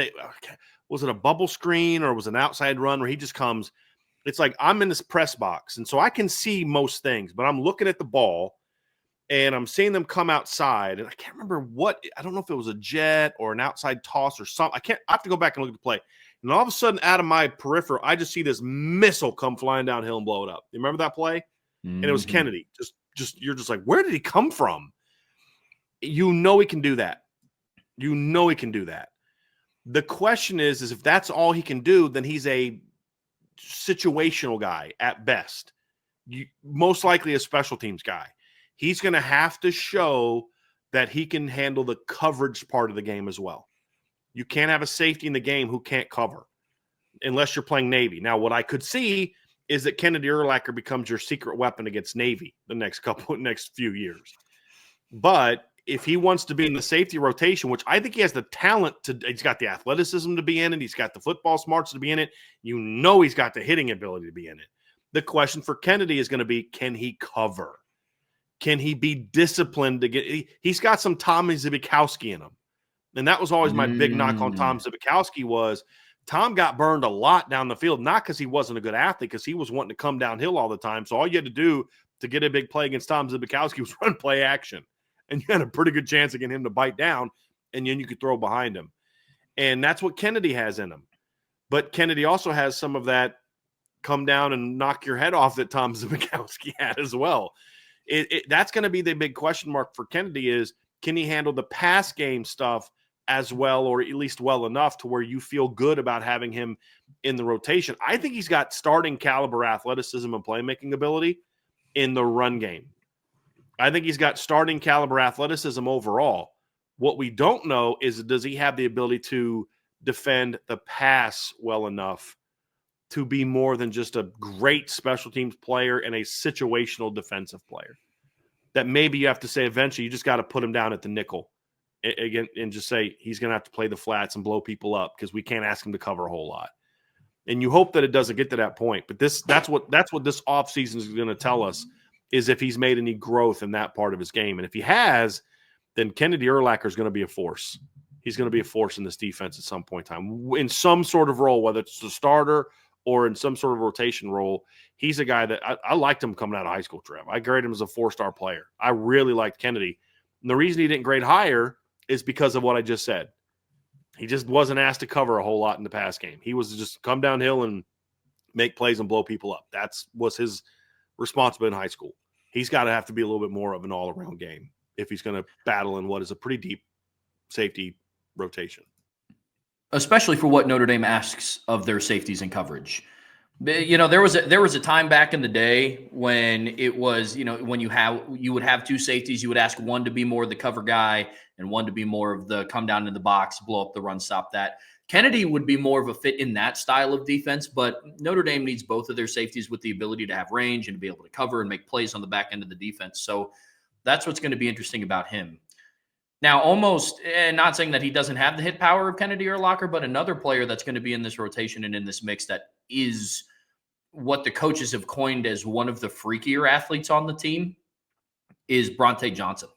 Was it a bubble screen or was it an outside run where he just comes – it's like I'm in this press box, and so I can see most things, but I'm looking at the ball, and I'm seeing them come outside, and I can't remember what – I don't know if it was a jet or an outside toss or something. I have to go back and look at the play. And all of a sudden, out of my peripheral, I just see this missile come flying downhill and blow it up. You remember that play? And it was Kennedy. You're just like, where did he come from? He can do that. He can do that. The question is if that's all he can do, then he's a situational guy at best. Most likely a special teams guy. He's going to have to show that he can handle the coverage part of the game as well. You can't have a safety in the game who can't cover unless you're playing Navy. Now, what I could see is that Kennedy Urlacher becomes your secret weapon against Navy the next few years. But if he wants to be in the safety rotation, which I think he has the talent he's got the athleticism to be in it. He's got the football smarts to be in it. He's got the hitting ability to be in it. The question for Kennedy is going to be, can he cover? Can he be disciplined to get – he's got some Tommy Zbikowski in him. And that was always my big knock on Tom Zbikowski was Tom got burned a lot down the field, not because he wasn't a good athlete, because he was wanting to come downhill all the time. So all you had to do to get a big play against Tom Zbikowski was run play action. And you had a pretty good chance of getting him to bite down, and then you could throw behind him. And that's what Kennedy has in him. But Kennedy also has some of that come down and knock your head off that Tom Zbikowski had as well. That's going to be the big question mark for Kennedy is, can he handle the pass game stuff as well, or at least well enough to where you feel good about having him in the rotation? I think he's got starting caliber athleticism and playmaking ability in the run game. I think he's got starting caliber athleticism overall. What we don't know is, does he have the ability to defend the pass well enough to be more than just a great special teams player and a situational defensive player? That maybe you have to say eventually you just got to put him down at the nickel again and just say he's going to have to play the flats and blow people up because we can't ask him to cover a whole lot. And you hope that it doesn't get to that point. But that's what this offseason is going to tell us, is if he's made any growth in that part of his game. And if he has, then Kennedy Urlacher is going to be a force. He's going to be a force in this defense at some point in time, in some sort of role, whether it's the starter or in some sort of rotation role. He's a guy that I liked him coming out of high school, Trev. I graded him as a 4-star player. I really liked Kennedy. And the reason he didn't grade higher is because of what I just said. He just wasn't asked to cover a whole lot in the pass game. He was just come downhill and make plays and blow people up. Was his responsibility in high school. He's got to have to be a little bit more of an all-around game if he's going to battle in what is a pretty deep safety rotation. Especially for what Notre Dame asks of their safeties and coverage. There was a time back in the day when it was, when you would have two safeties, you would ask one to be more the cover guy and one to be more of the come down in the box, blow up the run, stop that. Kennedy would be more of a fit in that style of defense, but Notre Dame needs both of their safeties with the ability to have range and to be able to cover and make plays on the back end of the defense. So That's what's going to be interesting about him. Now, almost, and not saying that he doesn't have the hit power of Kennedy or Urlacher, but another player that's going to be in this rotation and in this mix that is what the coaches have coined as one of the freakier athletes on the team is Bronte Johnson.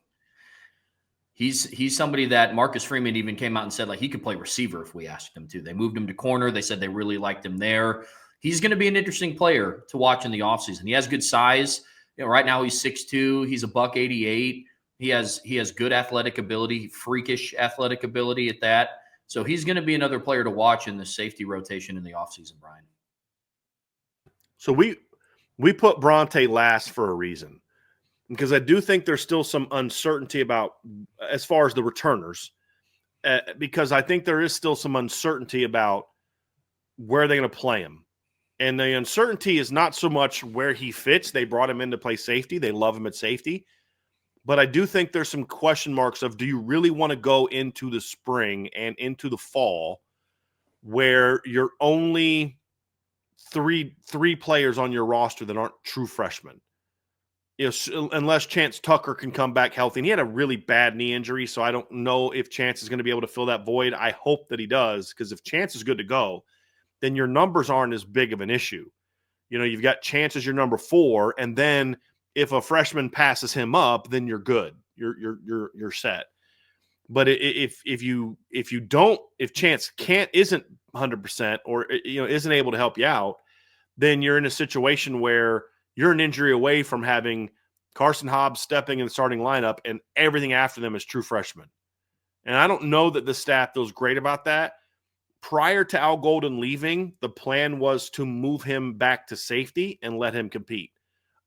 He's somebody that Marcus Freeman even came out and said, like, he could play receiver if we asked him to. They moved him to corner. They said they really liked him there. He's going to be an interesting player to watch in the offseason. He has good size. Right now he's 6'2". He's a $188. He has good athletic ability, freakish athletic ability at that. So he's going to be another player to watch in the safety rotation in the offseason, Brian. So we put Bronte last for a reason, because I do think there's still some uncertainty about as far as the returners, because I think there is still some uncertainty about where they're going to play him. And the uncertainty is not so much where he fits. They brought him in to play safety. They love him at safety. But I do think there's some question marks of, do you really want to go into the spring and into the fall where you're only three players on your roster that aren't true freshmen? Unless Chance Tucker can come back healthy. And he had a really bad knee injury, so I don't know if Chance is going to be able to fill that void. I hope that he does, because if Chance is good to go, then your numbers aren't as big of an issue. You've got Chance as your number 4, and then if a freshman passes him up, then you're good. You're set. But if Chance isn't 100% or isn't able to help you out, then you're in a situation where you're an injury away from having Carson Hobbs stepping in the starting lineup, and everything after them is true freshmen. And I don't know that the staff feels great about that. Prior to Al Golden leaving, the plan was to move him back to safety and let him compete.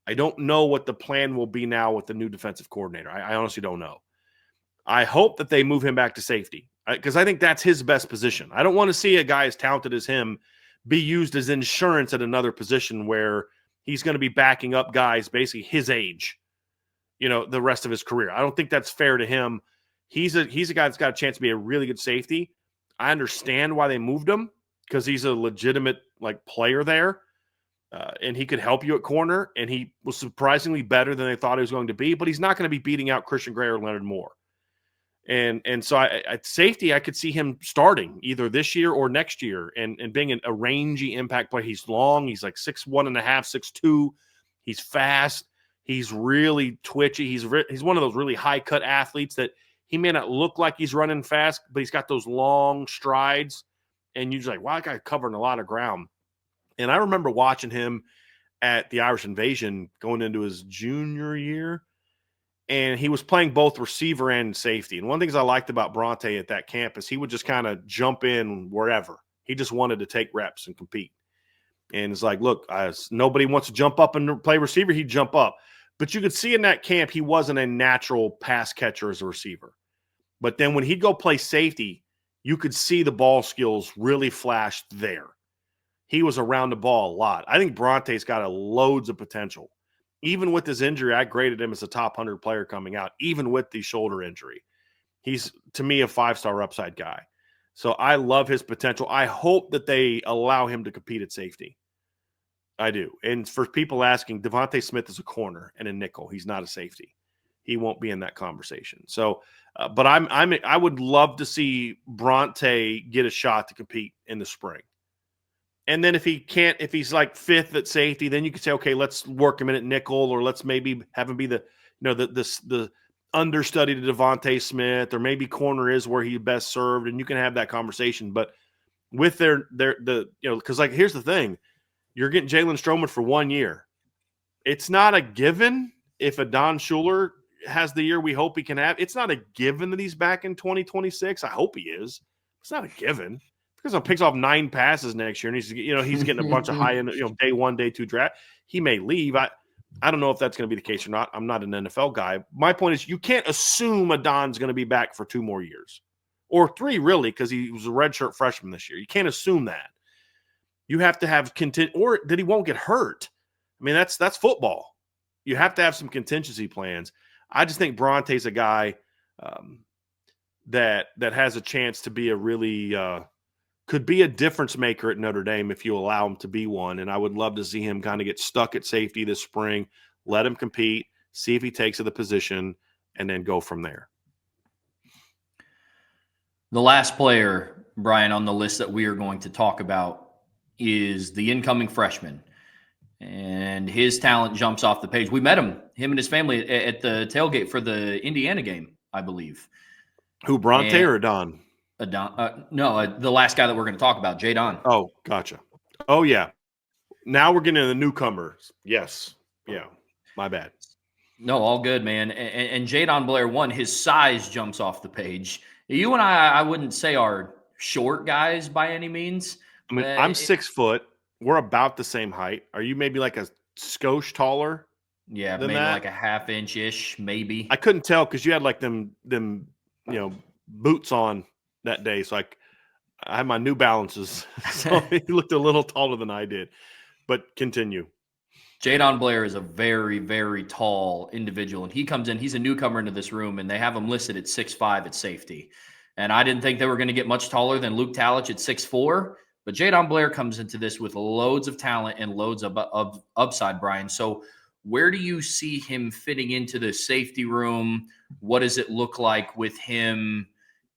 I don't know what the plan will be now with the new defensive coordinator. I honestly don't know. I hope that they move him back to safety, because I think that's his best position. I don't want to see a guy as talented as him be used as insurance at another position where he's going to be backing up guys basically his age, the rest of his career. I don't think that's fair to him. He's a guy that's got a chance to be a really good safety. I understand why they moved him, because he's a legitimate player there, and he could help you at corner, and he was surprisingly better than they thought he was going to be, but he's not going to be beating out Christian Gray or Leonard Moore. And so at safety, I could see him starting either this year or next year and being a rangy impact player. He's long. He's like 6'1.5", 6'2". He's fast. He's really twitchy. He's one of those really high-cut athletes that he may not look like he's running fast, but he's got those long strides. And you're just like, wow, that guy covering a lot of ground. And I remember watching him at the Irish Invasion going into his junior year, and he was playing both receiver and safety. And one of the things I liked about Bronte at that camp is he would just kind of jump in wherever. He just wanted to take reps and compete. And it's like, look, nobody wants to jump up and play receiver. He'd jump up. But you could see in that camp he wasn't a natural pass catcher as a receiver. But then when he'd go play safety, you could see the ball skills really flashed there. He was around the ball a lot. I think Bronte's got loads of potential. Even with his injury, I graded him as a top 100 player coming out, even with the shoulder injury. He's, to me, a 5-star upside guy. So I love his potential. I hope that they allow him to compete at safety. I do. And for people asking, Devontae Smith is a corner and a nickel. He's not a safety. He won't be in that conversation. So, but I would love to see Bronte get a shot to compete in the spring. And then if he's like 5th at safety, then you could say, okay, let's work him in at nickel, or let's maybe have him be the understudy to Devontae Smith, or maybe corner is where he best served, and you can have that conversation. But with because here's the thing, you're getting Jalen Stroman for 1 year. It's not a given if Adon Schuler has the year we hope he can have. It's not a given that he's back in 2026. I hope he is. It's not a given. Because he picks off 9 passes next year, and he's getting a bunch of high end, day 1, day 2 draft. He may leave. I don't know if that's going to be the case or not. I'm not an NFL guy. My point is, you can't assume Adon's going to be back for 2 more years, or 3 really, because he was a redshirt freshman this year. You can't assume that. You have to have or that he won't get hurt. I mean, that's football. You have to have some contingency plans. I just think Bronte's a guy that has a chance to be a really could be a difference maker at Notre Dame if you allow him to be one. And I would love to see him kind of get stuck at safety this spring, let him compete, see if he takes the position, and then go from there. The last player, Brian, on the list that we are going to talk about is the incoming freshman. And his talent jumps off the page. We met him and his family at the tailgate for the Indiana game, I believe. Who, Bronte or Adon? The last guy that we're going to talk about, Jayden. Oh, gotcha. Oh, yeah. Now we're getting to the newcomers. Yes. Yeah. My bad. No, all good, man. And Jayden Blair, his size jumps off the page. You and I wouldn't say are short guys by any means. I mean, I'm 6 foot. We're about the same height. Are you maybe like a skosh taller? Yeah, maybe that? Like a half inch-ish, maybe. I couldn't tell because you had like them boots on that day. So I had my New Balances. So he looked a little taller than I did. But continue. Jayden Blair is a very, very tall individual, and he comes in. He's a newcomer into this room, and they have him listed at 6'5" at safety. And I didn't think they were going to get much taller than Luke Talich at 6'4", but Jayden Blair comes into this with loads of talent and loads of upside, Brian. So where do you see him fitting into the safety room? What does it look like with him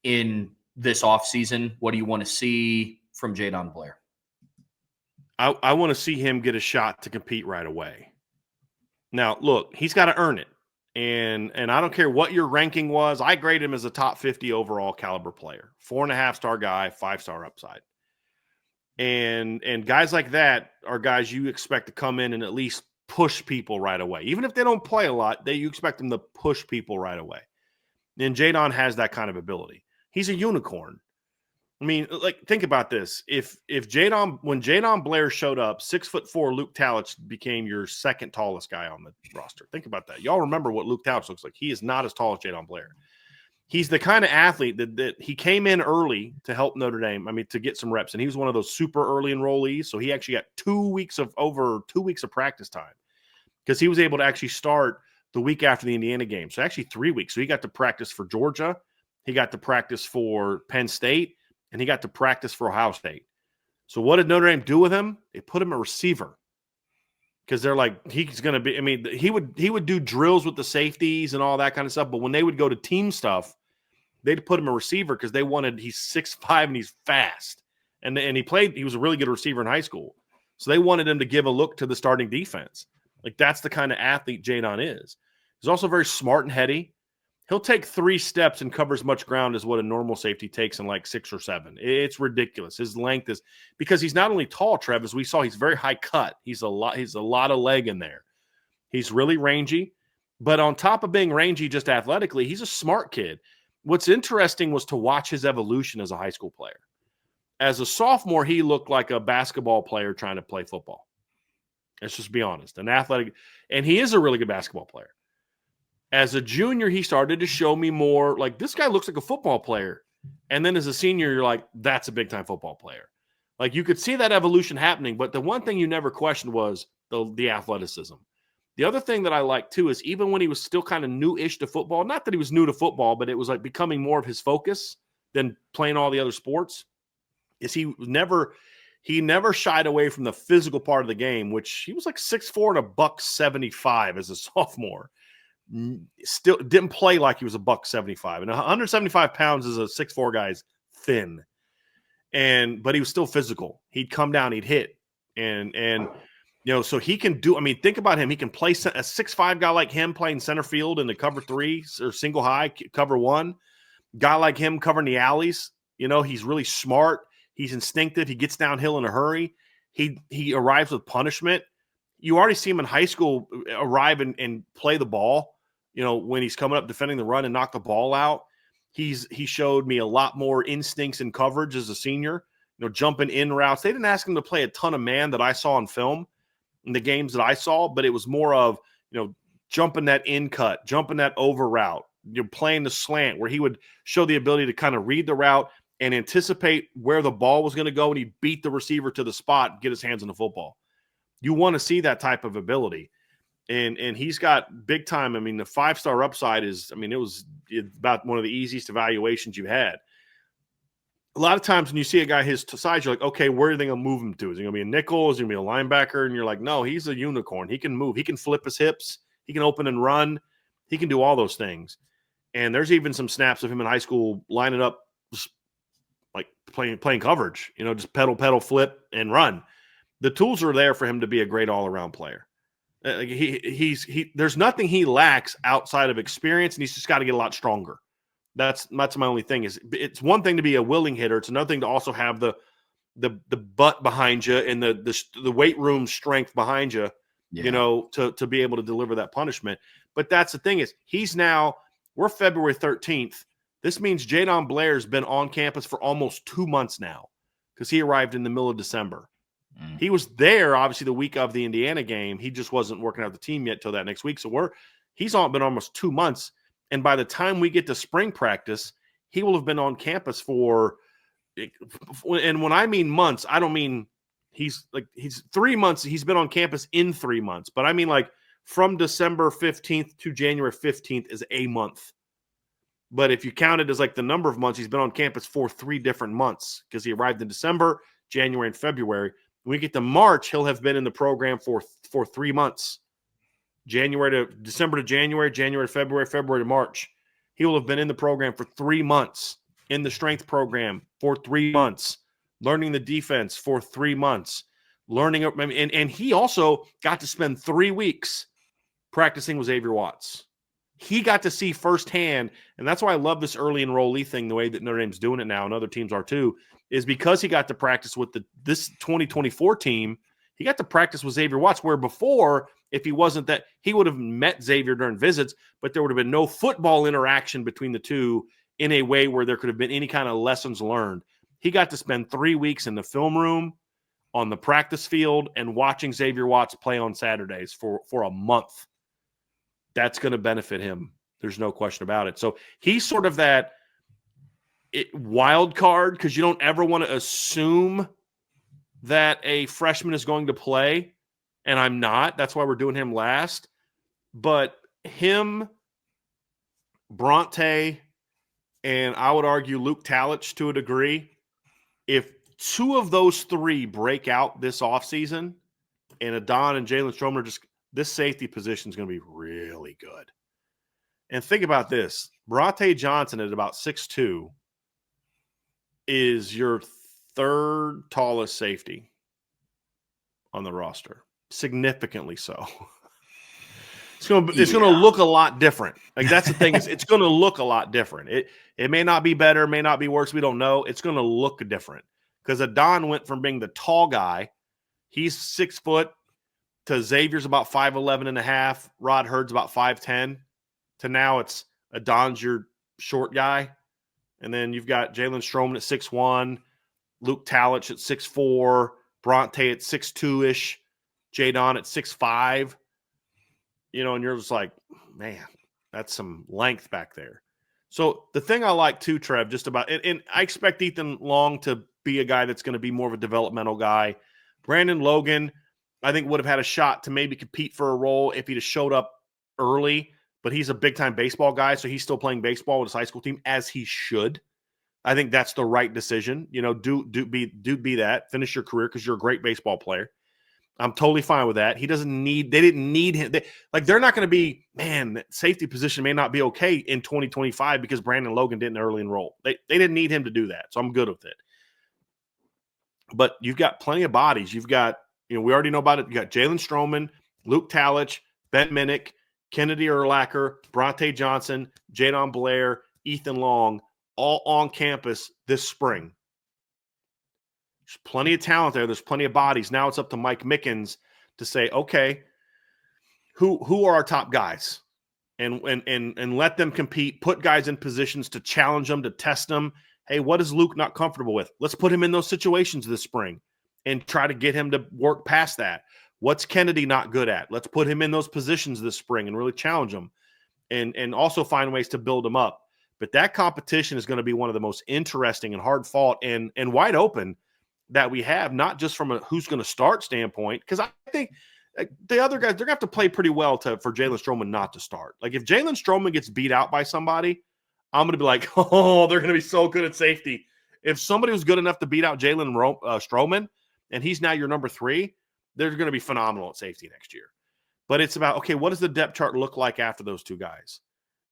in this offseason? What do you want to see from Jayden Blair? I want to see him get a shot to compete right away. Now, look, he's got to earn it. And I don't care what your ranking was. I grade him as a top 50 overall caliber player. 4.5-star guy, 5-star upside. And guys like that are guys you expect to come in and at least push people right away. Even if they don't play a lot, you expect them to push people right away. And Jayden has that kind of ability. He's a unicorn. I mean, like, think about this. When Jayden Blair showed up, 6'4", Luke Talich became your second tallest guy on the roster. Think about that. Y'all remember what Luke Talich looks like. He is not as tall as Jayden Blair. He's the kind of athlete that he came in early to help Notre Dame. I mean, to get some reps, and he was one of those super early enrollees. So he actually got over 2 weeks of practice time because he was able to actually start the week after the Indiana game. So actually 3 weeks. So he got to practice for Georgia, he got to practice for Penn State, and he got to practice for Ohio State. So what did Notre Dame do with him? They put him a receiver because they're like, he's going to be – I mean, he would do drills with the safeties and all that kind of stuff, but when they would go to team stuff, they'd put him a receiver because they wanted – he's 6'5" and he's fast. And he was a really good receiver in high school. So they wanted him to give a look to the starting defense. Like, that's the kind of athlete Jayden is. He's also very smart and heady. He'll take 3 steps and cover as much ground as what a normal safety takes in like 6 or 7. It's ridiculous. His length is because he's not only tall, Trev, as we saw, he's very high cut. He's a lot of leg in there. He's really rangy, but on top of being rangy just athletically, he's a smart kid. What's interesting was to watch his evolution as a high school player. As a sophomore, he looked like a basketball player trying to play football. Let's just be honest. And he is a really good basketball player. As a junior, he started to show me more like this guy looks like a football player. And then as a senior, you're like, that's a big-time football player. Like, you could see that evolution happening, but the one thing you never questioned was the athleticism. The other thing that I like, too, is even when he was still kind of new-ish to football, not that he was new to football, but it was like becoming more of his focus than playing all the other sports, is he never shied away from the physical part of the game, which he was like 6'4" and $175 as a sophomore. Still didn't play like he was $175, and 175 pounds as a 6'4" guy's thin, but he was still physical. He'd come down, he'd hit, and so he can do. I mean, think about him. He can play a 6'5" guy like him playing center field in the cover 3 or single high cover 1. Guy like him covering the alleys. He's really smart. He's instinctive. He gets downhill in a hurry. He arrives with punishment. You already see him in high school arrive and play the ball. When he's coming up defending the run and knock the ball out, he showed me a lot more instincts and coverage as a senior, jumping in routes. They didn't ask him to play a ton of man that I saw in film in the games that I saw, but it was more of, jumping that in cut, jumping that over route, playing the slant where he would show the ability to kind of read the route and anticipate where the ball was going to go, and he'd beat the receiver to the spot and get his hands on the football. You want to see that type of ability. And he's got big time. I mean, the 5-star upside is, it was about one of the easiest evaluations you had. A lot of times when you see a guy his size, you're like, okay, where are they going to move him to? Is he going to be a nickel? Is he going to be a linebacker? And you're like, no, he's a unicorn. He can move. He can flip his hips. He can open and run. He can do all those things. And there's even some snaps of him in high school lining up, just like playing coverage, just pedal, flip, and run. The tools are there for him to be a great all-around player. There's nothing he lacks outside of experience, and he's just got to get a lot stronger. That's my only thing. Is it's one thing to be a willing hitter. It's another thing to also have the butt behind you and the weight room strength behind you, to be able to deliver that punishment. But that's the thing is we're February 13th. This means Jayden Blair's been on campus for almost 2 months now because he arrived in the middle of December. He was there, obviously, the week of the Indiana game. He just wasn't working out the team yet till that next week. So he's been almost 2 months. And by the time we get to spring practice, he will have been on campus for – and when I mean months, I don't mean he's 3 months. He's been on campus in 3 months. But I mean like from December 15th to January 15th is a month. But if you count it as like the number of months, he's been on campus for 3 different months because he arrived in December, January, and February. When we get to March, he'll have been in the program for 3 months. January to December to January, January to February, February to March. He will have been in the program for 3 months, in the strength program for 3 months, learning the defense for 3 months, and he also got to spend 3 weeks practicing with Xavier Watts. He got to see firsthand, and that's why I love this early enrollee thing, the way that Notre Dame's doing it now, and other teams are too, is because he got to practice with this 2024 team. He got to practice with Xavier Watts, where before, if he wasn't that, he would have met Xavier during visits, but there would have been no football interaction between the two in a way where there could have been any kind of lessons learned. He got to spend 3 weeks in the film room, on the practice field, and watching Xavier Watts play on Saturdays for a month. That's going to benefit him. There's no question about it. So he's sort of that wild card because you don't ever want to assume that a freshman is going to play, and I'm not. That's why we're doing him last. But him, Bronte, and I would argue Luke Talich to a degree, if 2 of those 3 break out this offseason and Adon and Jaylen Stroman are just – this safety position is going to be really good. And think about this. Bronte Johnson at about 6'2" is your 3rd tallest safety on the roster. Significantly so. It's going to look a lot different. Like that's the thing is it's going to look a lot different. It may not be better, may not be worse. We don't know. It's going to look different because Adon went from being the tall guy. He's 6 foot. To Xavier's about 5'11 and a half, Rod Hurd's about 5'10, to now it's Adon's your short guy. And then you've got Jaylen Stroman at 6'1, Luke Talich at 6'4, Bronte at 6'2-ish, Jadon at 6'5. And you're just like, man, that's some length back there. So the thing I like too, Trev, just about, and I expect Ethan Long to be a guy that's going to be more of a developmental guy. Brandon Logan, I think would have had a shot to maybe compete for a role if he'd have showed up early, but he's a big-time baseball guy, so he's still playing baseball with his high school team, as he should. I think that's the right decision. Do be that. Finish your career because you're a great baseball player. I'm totally fine with that. They didn't need him. They're not going to be, man, that safety position may not be okay in 2025 because Brandon Logan didn't early enroll. They didn't need him to do that, so I'm good with it. But you've got plenty of bodies. You've got, we already know about it. You got Jaylen Stroman, Luke Talich, Ben Minich, Kennedy Urlacher, Bronte Johnson, Jayden Blair, Ethan Long, all on campus this spring. There's plenty of talent there. There's plenty of bodies. Now it's up to Mike Mickens to say, okay, who are our top guys? And let them compete, put guys in positions to challenge them, to test them. Hey, what is Luke not comfortable with? Let's put him in those situations this spring and try to get him to work past that. What's Kennedy not good at? Let's put him in those positions this spring and really challenge him and also find ways to build him up. But that competition is going to be one of the most interesting and hard fought and wide open that we have, not just from a who's going to start standpoint, because I think the other guys, they're going to have to play pretty well for Jaylen Stroman not to start. Like if Jaylen Stroman gets beat out by somebody, I'm going to be like, oh, they're going to be so good at safety. If somebody was good enough to beat out Jaylen Stroman, and he's now your number 3, they're going to be phenomenal at safety next year. But it's about, okay, what does the depth chart look like after those two guys?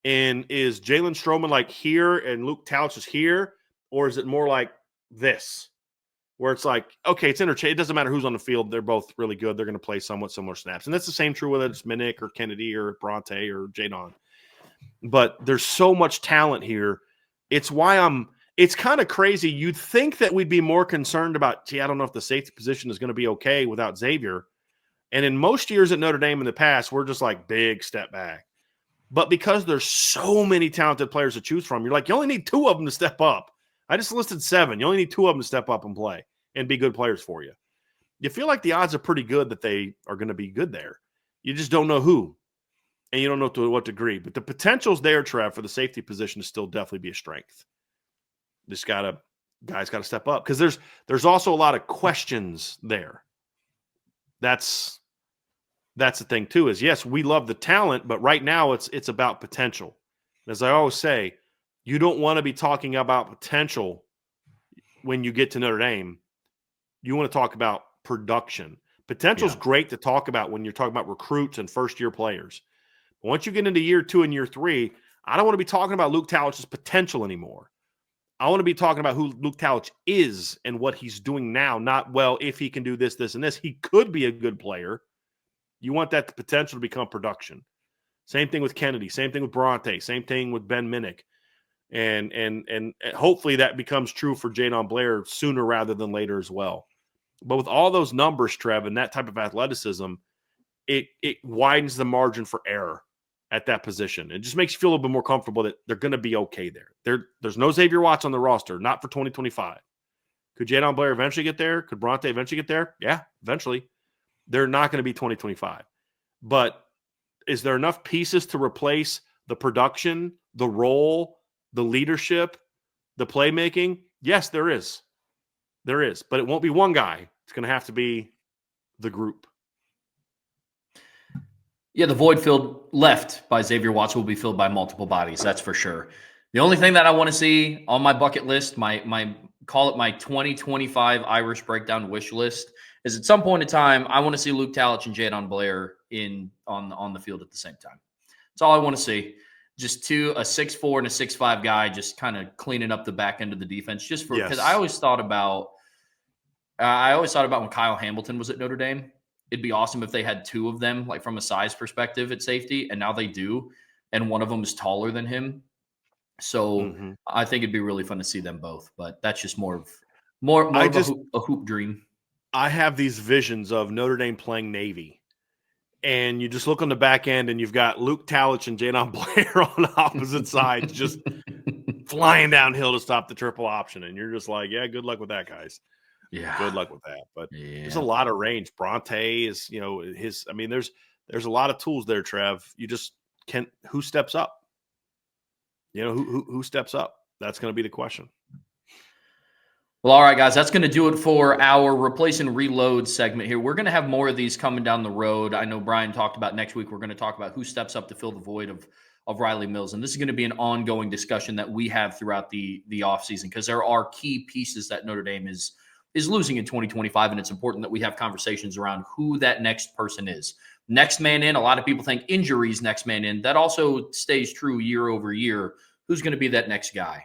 And is Jalen Stroman like here and Luke Talich is here? Or is it more like this? Where it's like, okay, it's interchange. It doesn't matter who's on the field. They're both really good. They're going to play somewhat similar snaps. And that's the same true whether it's Minich or Kennedy or Bronte or Jadon. But there's so much talent here. It's why it's kind of crazy. You'd think that we'd be more concerned about, I don't know if the safety position is going to be okay without Xavier. And in most years at Notre Dame in the past, we're just like big step back. But because there's so many talented players to choose from, you're like, you only need 2 of them to step up. I just listed 7. You only need 2 of them to step up and play and be good players for you. You feel like the odds are pretty good that they are going to be good there. You just don't know who, and you don't know to what degree. But the potential's there, Trev, for the safety position to still definitely be a strength. Guys got to step up because there's also a lot of questions there. That's the thing too. Is yes, we love the talent, but right now it's about potential. As I always say, you don't want to be talking about potential when you get to Notre Dame. You want to talk about production. Potential is great to talk about when you're talking about recruits and first-year players. But once you get into year 2 and year 3, I don't want to be talking about Luke Talich's potential anymore. I want to be talking about who Luke Talich is and what he's doing now, not, well, if he can do this, this, and this. He could be a good player. You want that potential to become production. Same thing with Kennedy. Same thing with Bronte. Same thing with Ben Minich. And hopefully that becomes true for Jayden Blair sooner rather than later as well. But with all those numbers, Trev, and that type of athleticism, it widens the margin for error at that position. It just makes you feel a little bit more comfortable that they're going to be okay there. There's no Xavier Watts on the roster, not for 2025. Could Jayden Blair eventually get there? Could Bronte eventually get there? Yeah, eventually. They're not going to be 2025. But is there enough pieces to replace the production, the role, the leadership, the playmaking? Yes, there is. There is. But it won't be one guy. It's going to have to be the group. Yeah, the void filled left by Xavier Watts will be filled by multiple bodies. That's for sure. The only thing that I want to see on my bucket list, my call it my 2025 Irish breakdown wish list, is at some point in time, I want to see Luke Talich and Jayden Blair on the field at the same time. That's all I want to see. Just a 6'4" and a 6'5" guy, just kind of cleaning up the back end of the defense. Just for because I always thought about when Kyle Hamilton was at Notre Dame. It'd be awesome if they had 2 of them, like from a size perspective at safety, and now they do, and one of them is taller than him. So I think it'd be really fun to see them both. But that's just more of a hoop dream. I have these visions of Notre Dame playing Navy, and you just look on the back end, and you've got Luke Talich and Jayden Blair on opposite sides, just flying downhill to stop the triple option, and you're just like, yeah, good luck with that, guys. Yeah, good luck with that. But there's a lot of range. Bronte is, there's a lot of tools there, Trev. You just who steps up? Who steps up? That's going to be the question. Well, all right, guys, that's going to do it for our replace and reload segment here. We're going to have more of these coming down the road. I know Brian talked about next week. We're going to talk about who steps up to fill the void of Riley Mills. And this is going to be an ongoing discussion that we have throughout the offseason because there are key pieces that Notre Dame is losing in 2025, and it's important that we have conversations around who that next person is. Next man in, a lot of people think injuries next man in. That also stays true year over year. Who's going to be that next guy?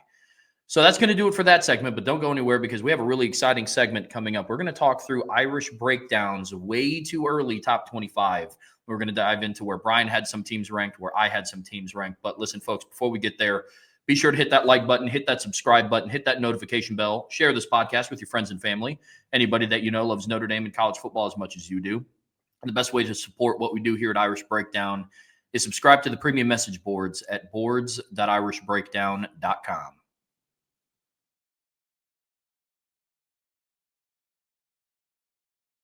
So that's going to do it for that segment, but don't go anywhere because we have a really exciting segment coming up. We're going to talk through Irish breakdowns way too early, top 25. We're going to dive into where Brian had some teams ranked, where I had some teams ranked. But listen, folks, before we get there, be sure to hit that like button, hit that subscribe button, hit that notification bell, share this podcast with your friends and family, anybody that you know loves Notre Dame and college football as much as you do. And the best way to support what we do here at Irish Breakdown is subscribe to the premium message boards at boards.irishbreakdown.com.